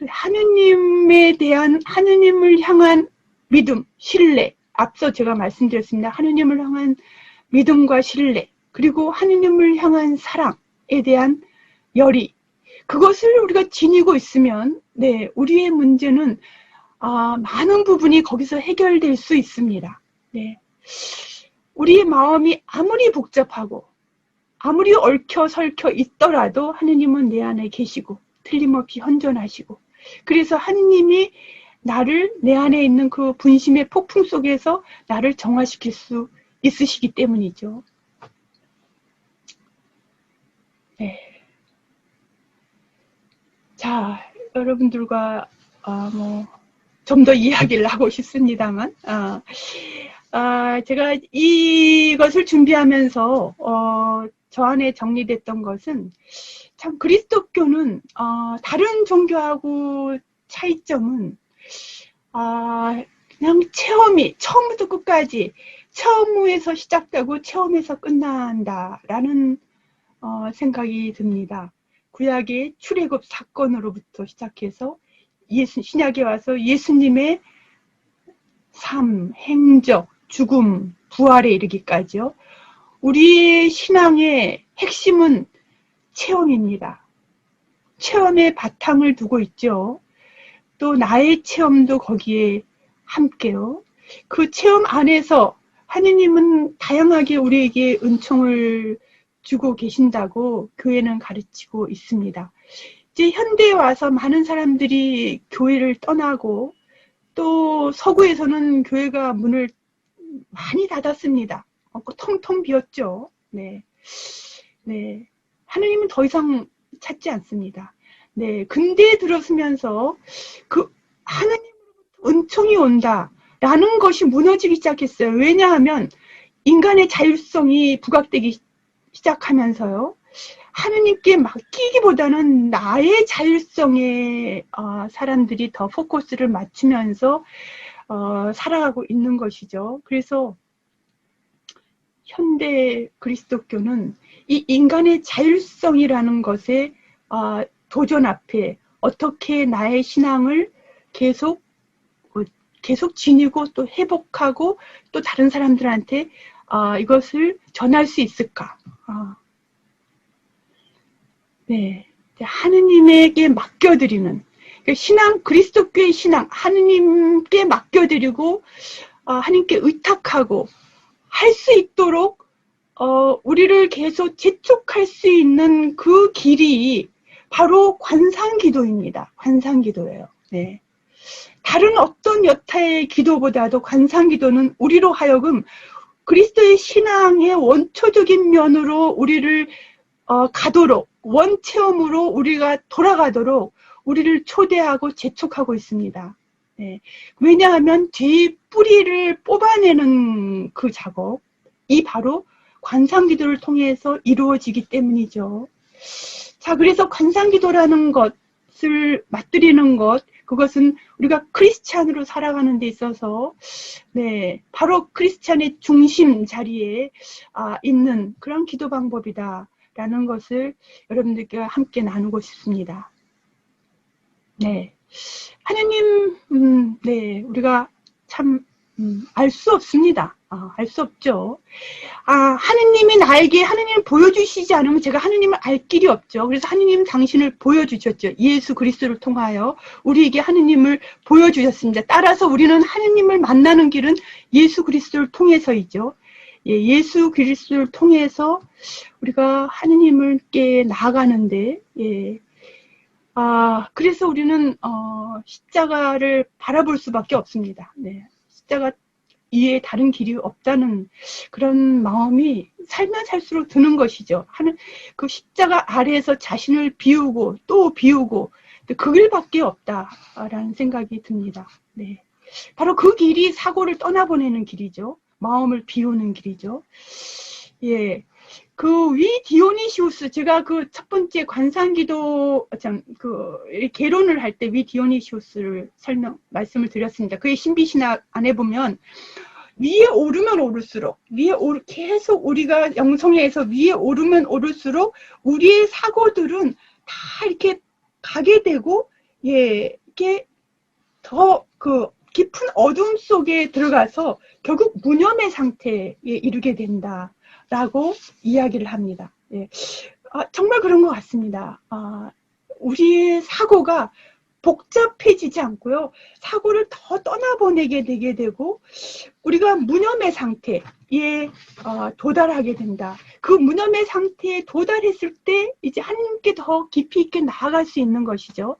하느님에 대한 하느님을 향한 믿음, 신뢰 앞서 제가 말씀드렸습니다. 하느님을 향한 믿음과 신뢰 그리고 하느님을 향한 사랑에 대한 열의 그것을 우리가 지니고 있으면 네 우리의 문제는 많은 부분이 거기서 해결될 수 있습니다. 네. 우리의 마음이 아무리 복잡하고 아무리 얽혀 설켜 있더라도 하느님은 내 안에 계시고 틀림없이 현존하시고 그래서 하느님이 나를 내 안에 있는 그 분심의 폭풍 속에서 나를 정화시킬 수 있으시기 때문이죠. 네. 자, 여러분들과 좀 더 이야기를 하고 싶습니다만 제가 이것을 준비하면서 저 안에 정리됐던 것은 참 그리스도교는 다른 종교하고 차이점은 그냥 체험이 처음부터 끝까지 처음에서 시작되고 처음에서 끝난다라는 생각이 듭니다. 구약의 출애굽 사건으로부터 시작해서 신약에 와서 예수님의 삶, 행적, 죽음, 부활에 이르기까지요. 우리의 신앙의 핵심은 체험입니다. 체험의 바탕을 두고 있죠. 또 나의 체험도 거기에 함께요. 그 체험 안에서 하느님은 다양하게 우리에게 은총을 주고 계신다고 교회는 가르치고 있습니다. 이제 현대에 와서 많은 사람들이 교회를 떠나고 또 서구에서는 교회가 문을 많이 닫았습니다. 텅텅 비었죠. 네. 네. 하느님은 더 이상 찾지 않습니다. 네. 근대에 들어서면서 그 하느님으로부터 은총이 온다라는 것이 무너지기 시작했어요. 왜냐하면 인간의 자율성이 부각되기 시작하면서요. 하느님께 맡기기보다는 나의 자율성에 사람들이 더 포커스를 맞추면서 살아가고 있는 것이죠. 그래서 현대 그리스도교는 이 인간의 자율성이라는 것에 도전 앞에 어떻게 나의 신앙을 계속 지니고 또 회복하고 또 다른 사람들한테 이것을 전할 수 있을까? 네, 하느님에게 맡겨드리는 신앙, 그리스도교의 신앙, 하느님께 맡겨드리고 하느님께 의탁하고 할 수 있도록 우리를 계속 재촉할 수 있는 그 길이 바로 관상기도입니다. 관상기도예요. 네. 다른 어떤 여타의 기도보다도 관상기도는 우리로 하여금 그리스도의 신앙의 원초적인 면으로 우리를 가도록 원체험으로 우리가 돌아가도록 우리를 초대하고 재촉하고 있습니다. 네. 왜냐하면 죄의 뿌리를 뽑아내는 그 작업이 바로 관상기도를 통해서 이루어지기 때문이죠. 자, 그래서 관상기도라는 것을 맛들이는 것, 그것은 우리가 크리스찬으로 살아가는 데 있어서 네, 바로 크리스찬의 중심 자리에 있는 그런 기도 방법이다라는 것을 여러분들께 함께 나누고 싶습니다. 네, 하느님, 네, 우리가 참 알 수 없습니다. 알 수 없죠. 하느님이 나에게 하느님을 보여주시지 않으면 제가 하느님을 알 길이 없죠. 그래서 하느님 당신을 보여주셨죠. 예수 그리스도를 통하여 우리에게 하느님을 보여주셨습니다. 따라서 우리는 하느님을 만나는 길은 예수 그리스도를 통해서이죠. 예수 그리스도를 통해서 우리가 하느님께 나아가는데, 그래서 우리는 십자가를 바라볼 수밖에 없습니다. 네, 십자가 이에 다른 길이 없다는 그런 마음이 살면 살수록 드는 것이죠. 그 십자가 아래에서 자신을 비우고 또 비우고 그 길밖에 없다라는 생각이 듭니다. 네, 바로 그 길이 사고를 떠나보내는 길이죠. 마음을 비우는 길이죠. 예. 그 위 디오니시우스, 제가 그 첫 번째 관상기도 개론을 할 때 위 디오니시우스를 말씀을 드렸습니다. 그의 신비신학 안에 보면 위에 오르면 오를수록 계속 우리가 영성에서 위에 오르면 오를수록 우리의 사고들은 다 이렇게 가게 되고 이렇게 더 그 깊은 어둠 속에 들어가서 결국 무념의 상태에 이르게 된다. 라고 이야기를 합니다. 예. 정말 그런 것 같습니다. 우리의 사고가 복잡해지지 않고요. 사고를 더 떠나보내게 되게 되고 우리가 무념의 상태에 도달하게 된다. 그 무념의 상태에 도달했을 때 이제 하나님께 더 깊이 있게 나아갈 수 있는 것이죠.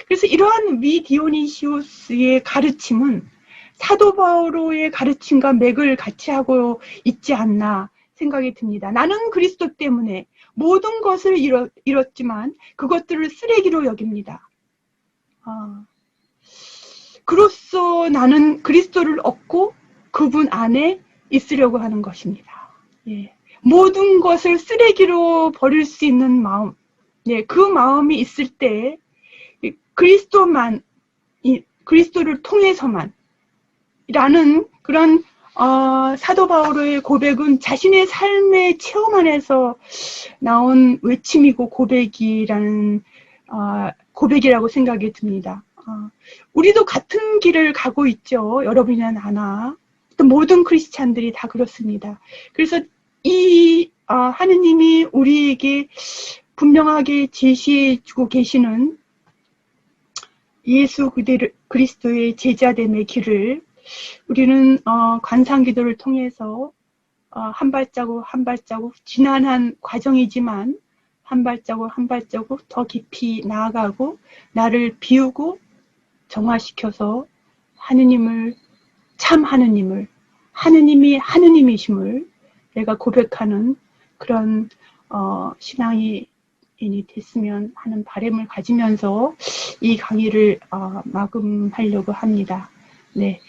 그래서 이러한 위 디오니시우스의 가르침은 사도 바오로의 가르침과 맥을 같이 하고 있지 않나 생각이 듭니다. 나는 그리스도 때문에 모든 것을 잃었지만 그것들을 쓰레기로 여깁니다. 그로써 나는 그리스도를 얻고 그분 안에 있으려고 하는 것입니다. 예. 모든 것을 쓰레기로 버릴 수 있는 마음, 그 마음이 있을 때 그리스도를 통해서만 라는 그런 사도 바오로의 고백은 자신의 삶의 체험 안에서 나온 외침이고 고백이라고 생각이 듭니다. 우리도 같은 길을 가고 있죠. 여러분이나 나나 또 모든 크리스찬들이 다 그렇습니다. 그래서 이 하느님이 우리에게 분명하게 제시해 주고 계시는 예수 그리스도의 제자됨의 길을 우리는 관상기도를 통해서 한 발자국 한 발자국 지난한 과정이지만 한 발자국 한 발자국 더 깊이 나아가고 나를 비우고 정화시켜서 하느님을 참 하느님이 하느님이심을 내가 고백하는 그런 신앙이 됐으면 하는 바람을 가지면서 이 강의를 마감하려고 합니다. 네,